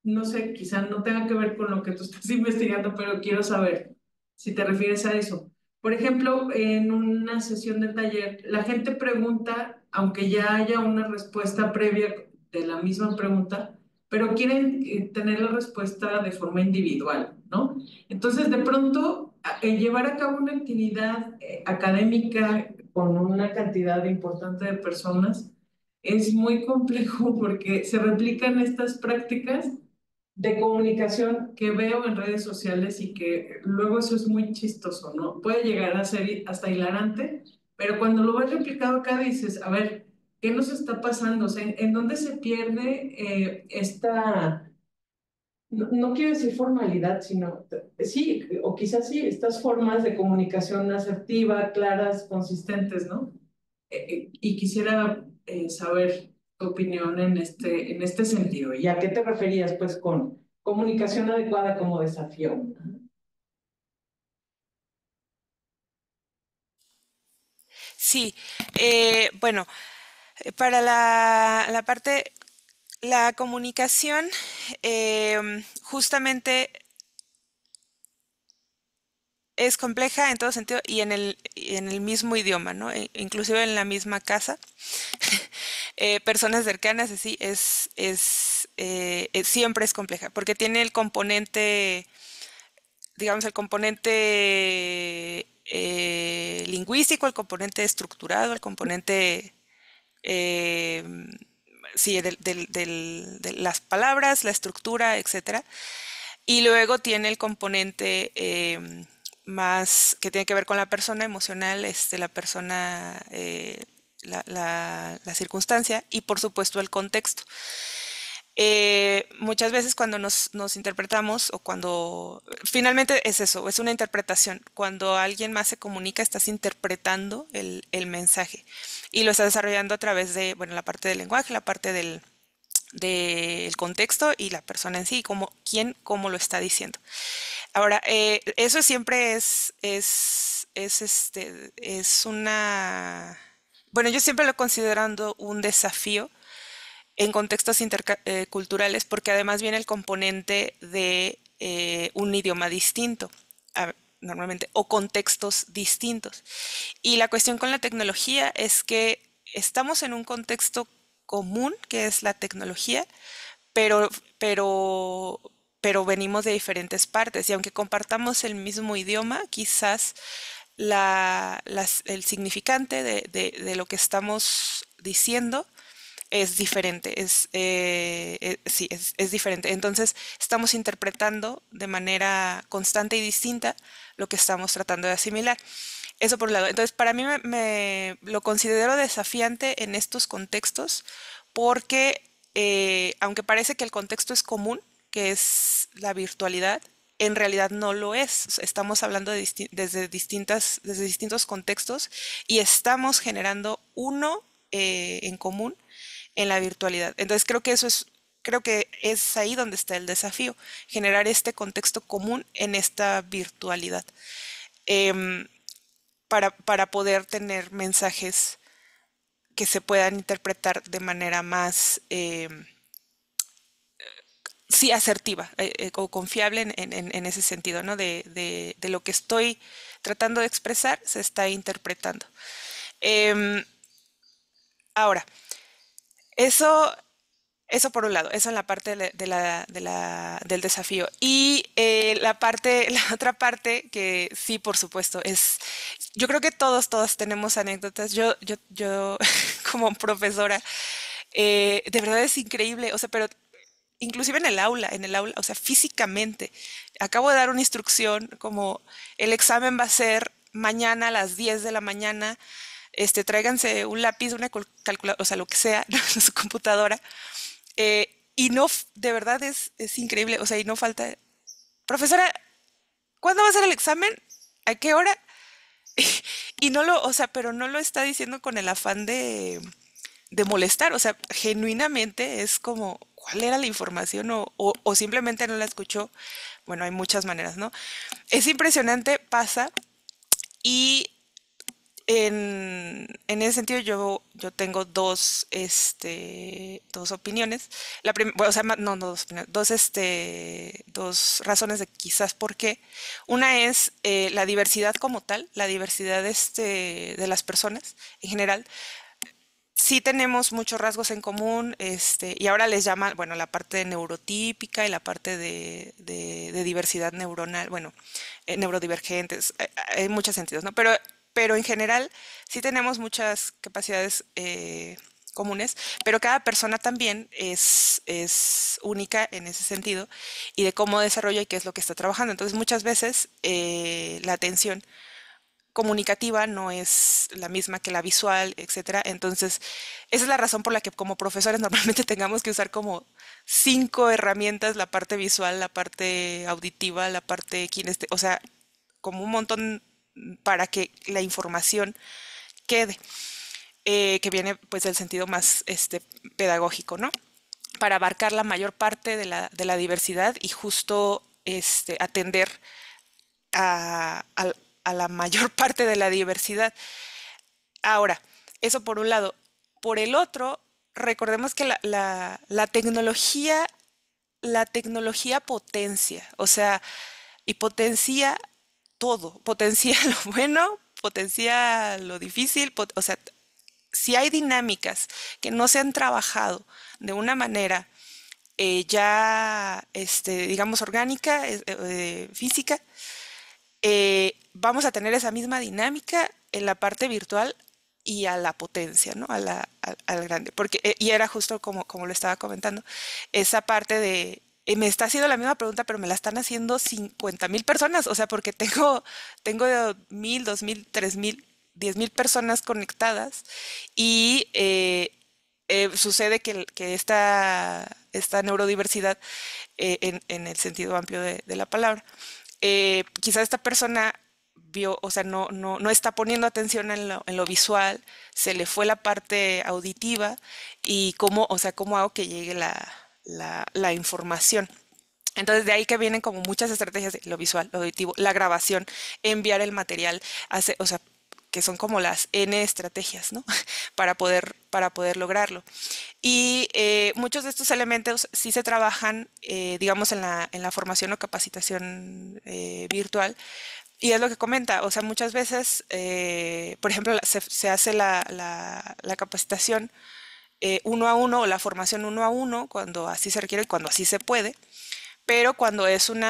no sé, quizá no tenga que ver con lo que tú estás investigando, pero quiero saber si te refieres a eso. Por ejemplo, en una sesión de taller, la gente pregunta, aunque ya haya una respuesta previa de la misma pregunta, pero quieren tener la respuesta de forma individual, ¿no? Entonces, de pronto, llevar a cabo una actividad académica con una cantidad importante de personas es muy complejo porque se replican estas prácticas de comunicación que veo en redes sociales y que luego eso es muy chistoso, ¿no? Puede llegar a ser hasta hilarante, pero cuando lo ves replicado acá dices, a ver, ¿qué nos está pasando? O sea, ¿en dónde se pierde esta, no quiero decir formalidad, sino, sí, o quizás sí, estas formas de comunicación asertiva, claras, consistentes, ¿no? Y quisiera saber tu opinión en este sentido. ¿Y a qué te referías, pues, con comunicación adecuada como desafío? Sí, bueno, para la parte, la comunicación, justamente es compleja en todo sentido y en el mismo idioma, ¿no? Inclusive en la misma casa. Personas cercanas, así, siempre es compleja, porque tiene el componente, digamos, el componente lingüístico, el componente estructurado, el componente, eh, sí, de las palabras, la estructura, etcétera. Y luego tiene el componente más que tiene que ver con la persona emocional, la persona, la circunstancia y por supuesto el contexto. Muchas veces cuando nos interpretamos o cuando finalmente es eso, es una interpretación. Cuando alguien más se comunica, estás interpretando el mensaje y lo estás desarrollando a través de, bueno, la parte del lenguaje, la parte del contexto y la persona en sí, como quién, cómo lo está diciendo. Ahora, eso siempre es una, bueno, yo siempre lo considerando un desafío en contextos interculturales porque además viene el componente de un idioma distinto, normalmente, o contextos distintos. Y la cuestión con la tecnología es que estamos en un contexto común, que es la tecnología, pero, pero, pero venimos de diferentes partes y aunque compartamos el mismo idioma, quizás el significante de lo que estamos diciendo es diferente, sí, es diferente. Entonces, estamos interpretando de manera constante y distinta lo que estamos tratando de asimilar. Eso por un lado. Entonces, para mí lo considero desafiante en estos contextos porque, aunque parece que el contexto es común, que es la virtualidad, en realidad no lo es. O sea, estamos hablando desde distintos contextos y estamos generando uno en común en la virtualidad. Entonces creo que es ahí donde está el desafío, generar este contexto común en esta virtualidad, em, para poder tener mensajes que se puedan interpretar de manera más, sí, asertiva o confiable en ese sentido, ¿no? De lo que estoy tratando de expresar se está interpretando. Em, ahora, eso Eso por un lado, eso en la parte del desafío. Y la otra parte que sí, por supuesto, yo creo que todos tenemos anécdotas. Yo como profesora, de verdad es increíble, o sea, pero inclusive en el aula, o sea, físicamente, acabo de dar una instrucción como el examen va a ser mañana a las 10 de la mañana, tráiganse un lápiz, una calculadora, o sea, lo que sea, su computadora y no, de verdad es increíble, o sea, y no falta, profesora, ¿cuándo va a ser el examen? ¿A qué hora? Y no o sea, pero no lo está diciendo con el afán de molestar, o sea, genuinamente es como, ¿cuál era la información? O simplemente no la escuchó. Bueno, hay muchas maneras, ¿no? Es impresionante, pasa, y en ese sentido yo tengo dos opiniones. Bueno, o sea, no dos opiniones, dos razones de quizás por qué. Una es la diversidad como tal, la diversidad de las personas en general. Sí tenemos muchos rasgos en común, y ahora les llaman, bueno, la parte neurotípica y la parte de diversidad neuronal, bueno, neurodivergentes, hay muchos sentidos, ¿no? Pero en general sí tenemos muchas capacidades comunes, pero cada persona también es única en ese sentido y de cómo desarrolla y qué es lo que está trabajando. Entonces muchas veces la atención comunicativa no es la misma que la visual, etcétera. Entonces, esa es la razón por la que como profesores normalmente tengamos que usar como 5 herramientas, la parte visual, la parte auditiva, la parte kinestésica, o sea, como un montón para que la información quede, que viene pues del sentido más pedagógico, ¿no? Para abarcar la mayor parte de la diversidad y justo atender a, a- a la mayor parte de la diversidad. Ahora, eso por un lado. Por el otro, recordemos que la tecnología potencia, o sea, y potencia todo, potencia lo bueno, potencia lo difícil, o sea, si hay dinámicas que no se han trabajado de una manera ya, digamos, orgánica, física, vamos a tener esa misma dinámica en la parte virtual y a la potencia, ¿no? Al grande. Porque, y era justo como lo estaba comentando, esa parte de, me está haciendo la misma pregunta, pero me la están haciendo 50,000 personas, o sea, porque tengo 1,000, 2,000, 3,000, 10,000 personas conectadas y sucede que esta neurodiversidad, en el sentido amplio de la palabra, quizás esta persona vio, o sea, no está poniendo atención en lo visual, se le fue la parte auditiva y o sea, cómo hago que llegue la información. Entonces de ahí que vienen como muchas estrategias de lo visual, lo auditivo, la grabación, enviar el material, o sea, que son como las N estrategias, ¿no? para poder lograrlo. Y muchos de estos elementos sí se trabajan, digamos, en la formación o capacitación virtual. Y es lo que comenta, o sea, muchas veces, por ejemplo, se hace la capacitación 1 a 1 o la formación 1 a 1 cuando así se requiere y cuando así se puede, pero cuando es un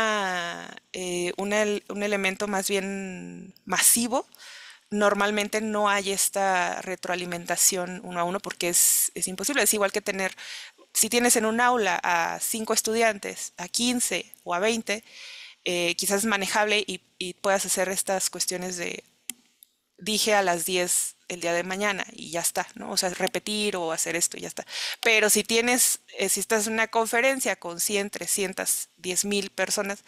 elemento más bien masivo, normalmente no hay esta retroalimentación 1 a 1 porque es imposible. Es igual que tener, si tienes en un aula a 5 estudiantes, a 15 o a 20, quizás es manejable y puedas hacer estas cuestiones de dije a las 10 el día de mañana y ya está, ¿no? O sea, repetir o hacer esto y ya está. Pero si estás en una conferencia con 100, 300, 10,000 personas,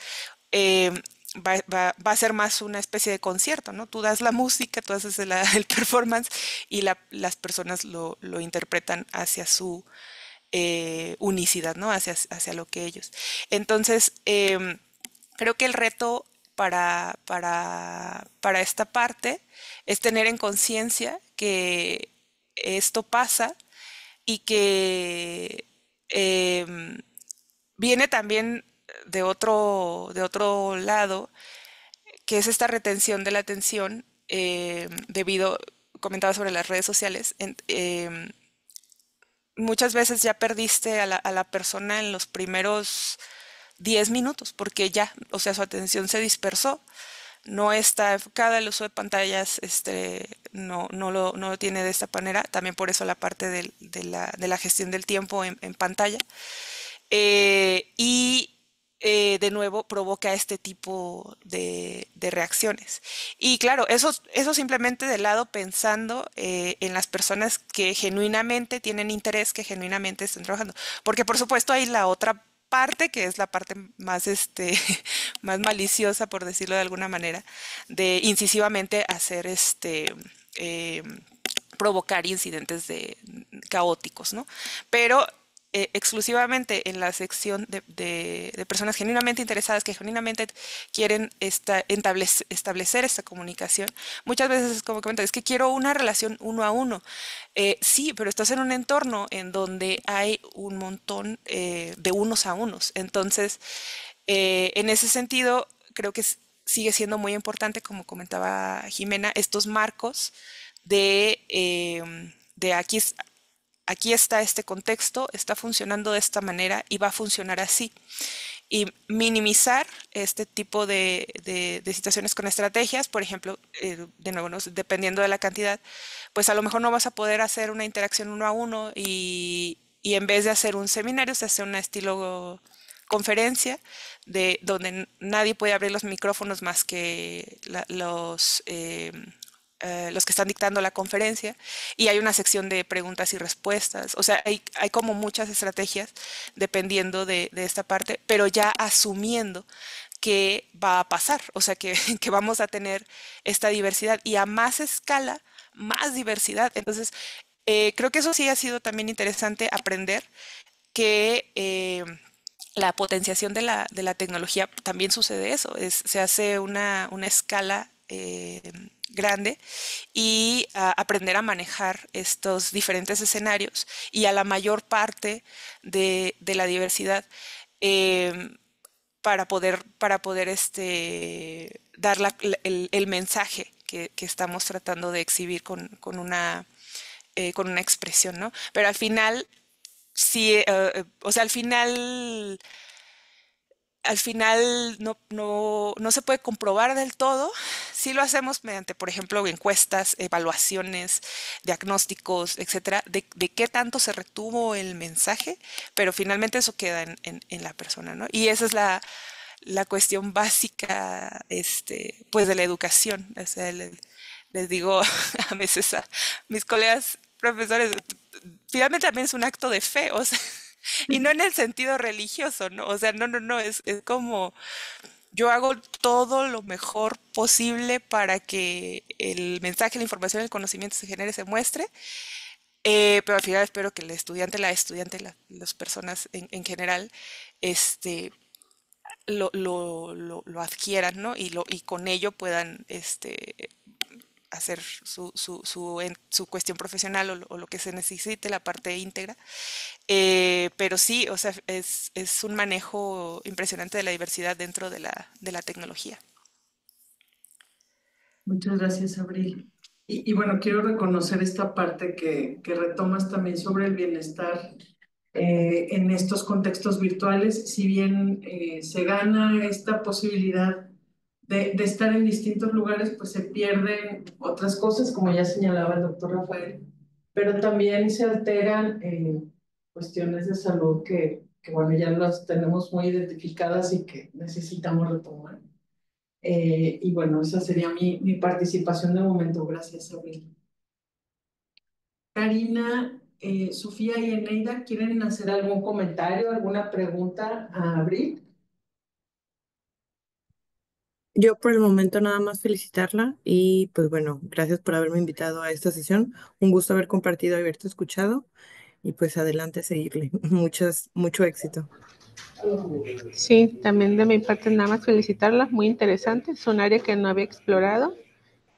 eh, va a ser más una especie de concierto, ¿no? Tú das la música, tú haces el performance y las personas lo interpretan hacia su unicidad, ¿no? Hacia lo que ellos. Entonces, creo que el reto para esta parte es tener en conciencia que esto pasa y que viene también de otro lado, que es esta retención de la atención comentaba sobre las redes sociales. Muchas veces ya perdiste a la persona en los primeros 10 minutos, porque ya, o sea, su atención se dispersó, no está enfocada, el uso de pantallas, no lo tiene de esta manera, también por eso la parte de la gestión del tiempo en pantalla, y de nuevo provoca este tipo de reacciones. Y claro, eso simplemente de lado pensando en las personas que genuinamente tienen interés, que genuinamente están trabajando. Porque por supuesto hay la otra parte, que es la parte más, más maliciosa, por decirlo de alguna manera, de incisivamente hacer eh, provocar incidentes caóticos, ¿no? Pero exclusivamente en la sección de personas genuinamente interesadas que genuinamente quieren establecer esta comunicación, muchas veces es como comentan, es que quiero una relación uno a uno. Sí, pero estás en un entorno en donde hay un montón de unos a unos. Entonces, en ese sentido, creo que sigue siendo muy importante, como comentaba Jimena, estos marcos de aquí está este contexto, está funcionando de esta manera y va a funcionar así. Y minimizar este tipo de situaciones con estrategias, por ejemplo, de nuevo, dependiendo de la cantidad, pues a lo mejor no vas a poder hacer una interacción uno a uno y en vez de hacer un seminario, se hace una estilo conferencia de donde nadie puede abrir los micrófonos más que los que están dictando la conferencia y hay una sección de preguntas y respuestas. O sea, hay como muchas estrategias dependiendo de esta parte, pero ya asumiendo que va a pasar, o sea, que, que vamos a tener esta diversidad y a más escala, más diversidad. Entonces, creo que eso sí ha sido también interesante aprender que la potenciación de la tecnología también sucede eso, se hace una escala grande y aprender a manejar estos diferentes escenarios y a la mayor parte de la diversidad eh, para poder dar el mensaje que estamos tratando de exhibir con una expresión, ¿no? Pero al final, sí, o sea, al final no se puede comprobar del todo. Sí lo hacemos mediante, por ejemplo, encuestas, evaluaciones, diagnósticos, etcétera, de qué tanto se retuvo el mensaje, pero finalmente eso queda en la persona, ¿no? Y esa es la cuestión básica, pues de la educación. O sea, les digo a veces a mis colegas profesores, finalmente también es un acto de fe, o sea, y no en el sentido religioso, ¿no? O sea, no, es como yo hago todo lo mejor posible para que el mensaje, la información, el conocimiento se genere, se muestre, pero al final espero que el estudiante, la estudiante, las personas en general, este, lo adquieran, ¿no? Y con ello puedan, hacer su cuestión profesional o lo que se necesite, la parte íntegra. Pero sí, o sea, es un manejo impresionante de la diversidad dentro de la tecnología. Muchas gracias, Abril. Y bueno, quiero reconocer esta parte que retomas también sobre el bienestar en estos contextos virtuales. Si bien se gana esta posibilidad de estar en distintos lugares, pues se pierden otras cosas, como ya señalaba el doctor Rafael, pero también se alteran cuestiones de salud bueno, ya las tenemos muy identificadas y que necesitamos retomar. Y bueno, esa sería mi participación de momento. Gracias, Abril. Karina, Sofía y Eneida, ¿quieren hacer algún comentario, alguna pregunta a Abril? Yo por el momento nada más felicitarla y pues bueno, gracias por haberme invitado a esta sesión. Un gusto haber compartido y haberte escuchado y pues adelante a seguirle. Mucho éxito. Sí, también de mi parte nada más felicitarla, muy interesante, es un área que no había explorado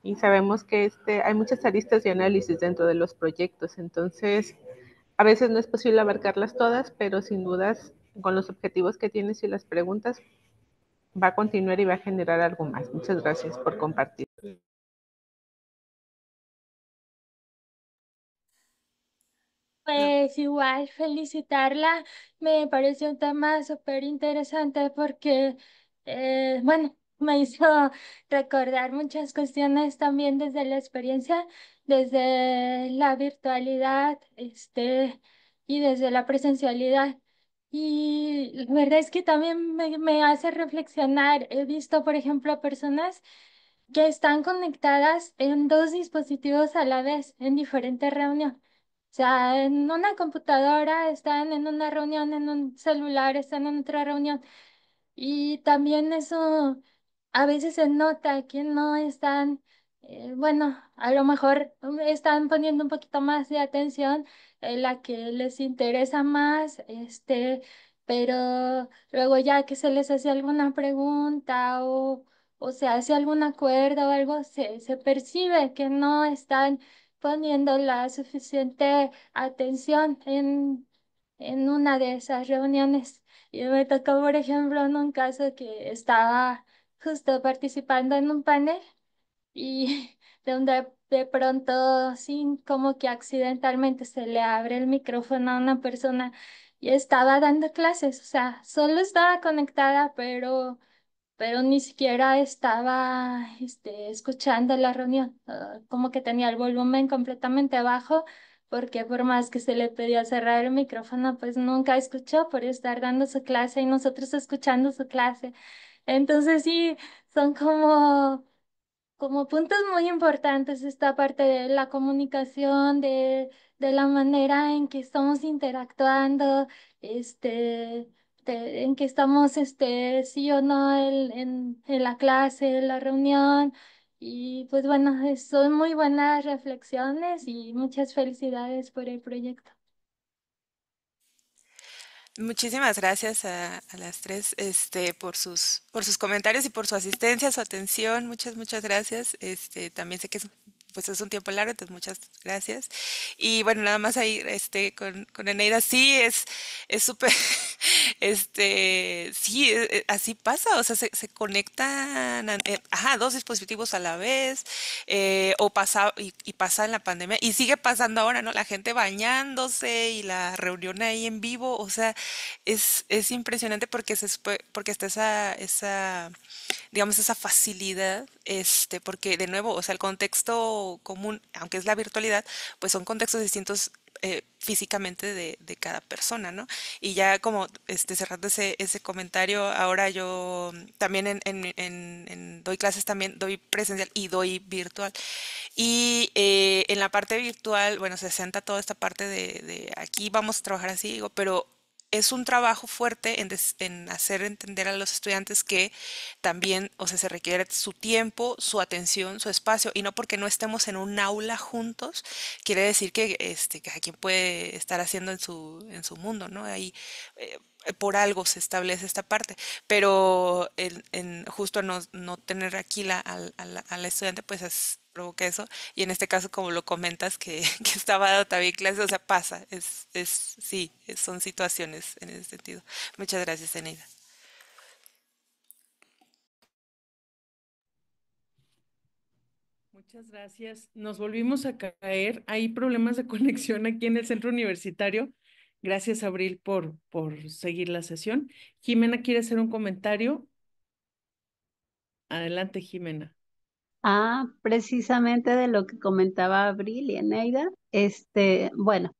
y sabemos que hay muchas aristas de análisis dentro de los proyectos, entonces a veces no es posible abarcarlas todas, pero sin dudas con los objetivos que tienes y las preguntas va a continuar y va a generar algo más. Muchas gracias por compartir. No, Pues igual felicitarla, me pareció un tema súper interesante porque, bueno, me hizo recordar muchas cuestiones también desde la experiencia, desde la virtualidad, y desde la presencialidad. Y la verdad es que también me hace reflexionar. He visto, por ejemplo, personas que están conectadas en dos dispositivos a la vez, en diferentes reuniones. O sea, en una computadora están en una reunión, en un celular están en otra reunión. Y también eso a veces se nota que no están, bueno, a lo mejor están poniendo un poquito más de atención la que les interesa más, pero luego ya que se les hace alguna pregunta o se hace algún acuerdo o algo, se percibe que no están poniendo la suficiente atención en una de esas reuniones. Y me tocó, por ejemplo, en un caso que estaba justo participando en un panel y de pronto, sin como que accidentalmente se le abre el micrófono a una persona y estaba dando clases, o sea, solo estaba conectada, pero ni siquiera estaba escuchando la reunión, como que tenía el volumen completamente bajo, porque por más que se le pedía cerrar el micrófono, pues nunca escuchó por estar dando su clase y nosotros escuchando su clase. Entonces sí, son como puntos muy importantes esta parte de la comunicación, de la manera en que estamos interactuando, este, en que estamos, sí o no, en la clase, en la reunión. Y pues bueno, son muy buenas reflexiones y muchas felicidades por el proyecto. Muchísimas gracias a las tres, por sus comentarios y por su asistencia, su atención. Muchas gracias. También sé que pues es un tiempo largo, entonces muchas gracias. Y bueno, nada más ahí, con Eneida, sí, es súper, sí, así pasa, o sea, se conectan, ajá, dos dispositivos a la vez, y pasa en la pandemia, y sigue pasando ahora, ¿no? La gente bañándose y la reunión ahí en vivo, o sea, es impresionante porque porque está digamos, esa facilidad, porque de nuevo, o sea, el contexto común, aunque es la virtualidad, pues son contextos distintos físicamente de cada persona, ¿no? Y ya como cerrando ese comentario, ahora yo también doy clases también, doy presencial y doy virtual. Y en la parte virtual, bueno, se sienta toda esta parte de aquí vamos a trabajar así, digo, pero es un trabajo fuerte en hacer entender a los estudiantes que también, o sea, se requiere su tiempo, su atención, su espacio, y no porque no estemos en un aula juntos, quiere decir que cada quien puede estar haciendo en su mundo, ¿no? Ahí, por algo se establece esta parte, pero justo no tener aquí a la estudiante, pues provoca eso, y en este caso, como lo comentas, que estaba dando también clases, o sea, pasa, sí, son situaciones en ese sentido. Muchas gracias, Eneida. Muchas gracias. Nos volvimos a caer. Hay problemas de conexión aquí en el centro universitario. Gracias, Abril, por seguir la sesión. Jimena quiere hacer un comentario. Adelante, Jimena. Precisamente de lo que comentaba Abril y Eneida, bueno,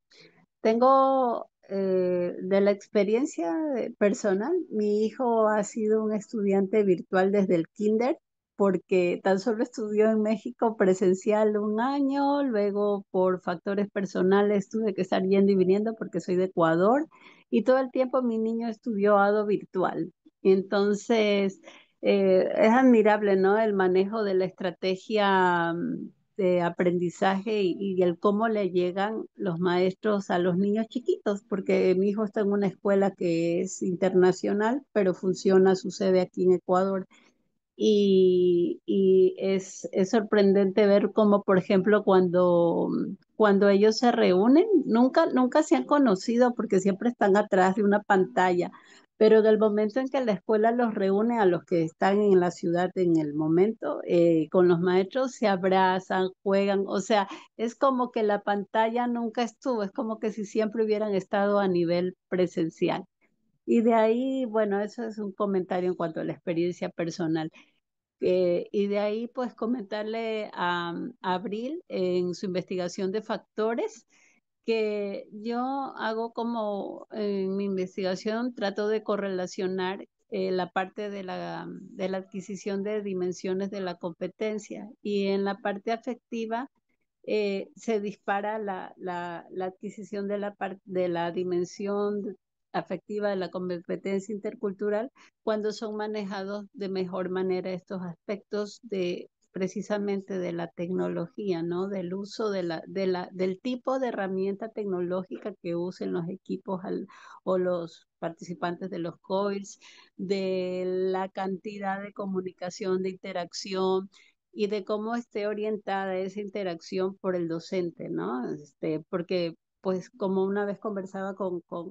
tengo de la experiencia personal, mi hijo ha sido un estudiante virtual desde el kinder, porque tan solo estudió en México presencial un año, luego por factores personales tuve que estar yendo y viniendo porque soy de Ecuador, y todo el tiempo mi niño estudió virtual. Entonces, es admirable, ¿no? El manejo de la estrategia de aprendizaje y el cómo le llegan los maestros a los niños chiquitos, porque mi hijo está en una escuela que es internacional, pero funciona su sede aquí en Ecuador. Y es sorprendente ver cómo, por ejemplo, cuando ellos se reúnen, nunca se han conocido porque siempre están atrás de una pantalla, pero en el momento en que la escuela los reúne a los que están en la ciudad en el momento, con los maestros se abrazan, juegan, o sea, es como que la pantalla nunca estuvo, es como que si siempre hubieran estado a nivel presencial. Y de ahí, bueno, eso es un comentario en cuanto a la experiencia personal. Y de ahí, pues, comentarle a Abril en su investigación de factores, que yo hago como en mi investigación, trato de correlacionar la parte de la adquisición de dimensiones de la competencia y en la parte afectiva se dispara la adquisición de de la dimensión afectiva de la competencia intercultural cuando son manejados de mejor manera estos aspectos precisamente de la tecnología, ¿no? Del uso del tipo de herramienta tecnológica que usen los equipos o los participantes de los COILS, de la cantidad de comunicación, de interacción y de cómo esté orientada esa interacción por el docente, ¿no? Porque, pues, como una vez conversaba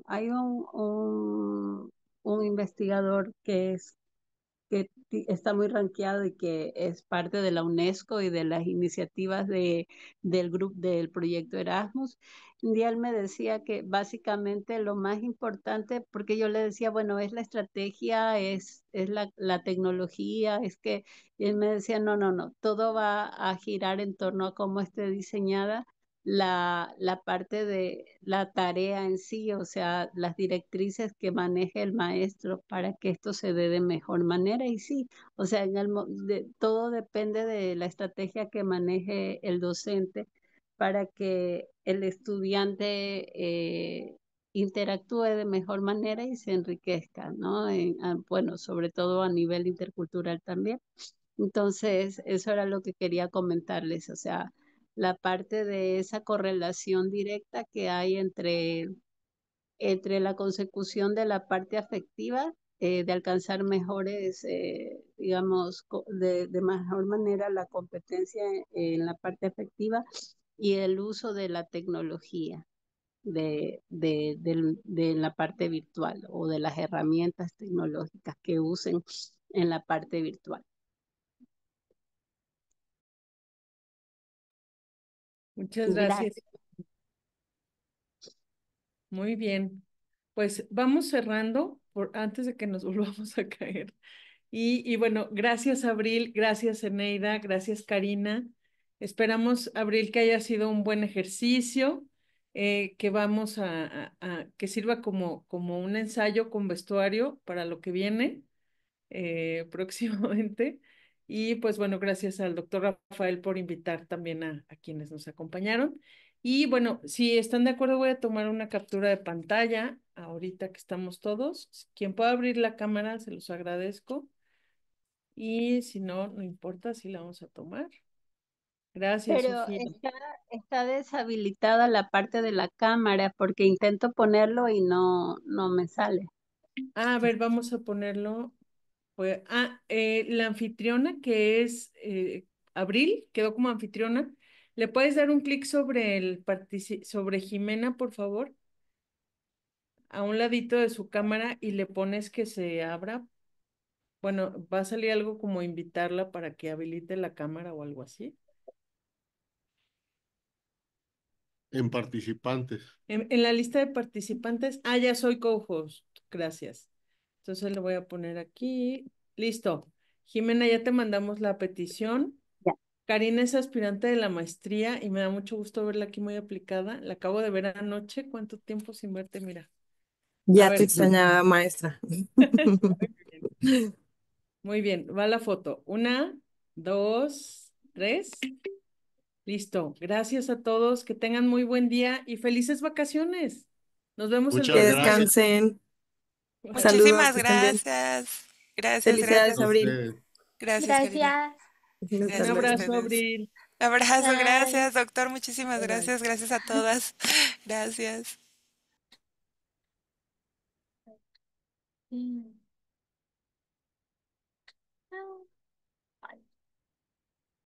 hay un investigador que está muy rankeado y que es parte de la UNESCO y de las iniciativas del grupo del proyecto Erasmus. Un día él me decía que básicamente lo más importante, porque yo le decía, bueno, es la estrategia, es la tecnología, es que y él me decía, no, no, no, todo va a girar en torno a cómo esté diseñada la parte de la tarea en sí, o sea, las directrices que maneje el maestro para que esto se dé de mejor manera. Y sí, o sea, todo depende de la estrategia que maneje el docente para que el estudiante interactúe de mejor manera y se enriquezca, ¿no? Bueno, sobre todo a nivel intercultural también. Entonces, eso era lo que quería comentarles, o sea, la parte de esa correlación directa que hay entre la consecución de la parte afectiva, de alcanzar mejores, digamos, de mejor manera la competencia en la parte afectiva y el uso de la tecnología. De la parte virtual o de las herramientas tecnológicas que usen en la parte virtual. Muchas gracias. Gracias. Muy bien. Pues vamos cerrando antes de que nos volvamos a caer. Y bueno, gracias Abril, gracias Eneida, gracias Karina. Esperamos, Abril, que haya sido un buen ejercicio, que vamos que sirva como un ensayo con vestuario para lo que viene próximamente. Y pues bueno, gracias al doctor Rafael por invitar también a quienes nos acompañaron. Y bueno, si están de acuerdo, voy a tomar una captura de pantalla ahorita que estamos todos. Quien pueda abrir la cámara, se los agradezco. Y si no, no importa, si la vamos a tomar. Gracias, Pero Sofía. está deshabilitada la parte de la cámara porque intento ponerlo y no me sale. A ver, vamos a ponerlo. Pues, la anfitriona que es Abril, quedó como anfitriona. ¿Le puedes dar un clic sobre sobre Jimena, por favor? A un ladito de su cámara y le pones que se abra. Bueno, va a salir algo como invitarla para que habilite la cámara o algo así. En participantes. En la lista de participantes, ya soy co-host. Gracias. Entonces le voy a poner aquí. Listo. Jimena, ya te mandamos la petición. Ya. Karina es aspirante de la maestría y me da mucho gusto verla aquí muy aplicada. La acabo de ver anoche. ¿Cuánto tiempo sin verte? Mira. A Ya te ver. extrañaba, maestra. Muy bien. Va la foto. 1, 2, 3. Listo. Gracias a todos. Que tengan muy buen día y felices vacaciones. Nos vemos el Que Muchas próximo. gracias descansen. Saludos, Muchísimas que estén bien. gracias. Gracias, Felicidades, gracias. a Abril. ustedes. Gracias, Karina. Gracias. Hasta Un Gracias a luego. abrazo, ustedes. Abril. Abrazo, Bye. gracias, doctor. Muchísimas Bye, bye. gracias. Gracias a todas. Gracias. Mm.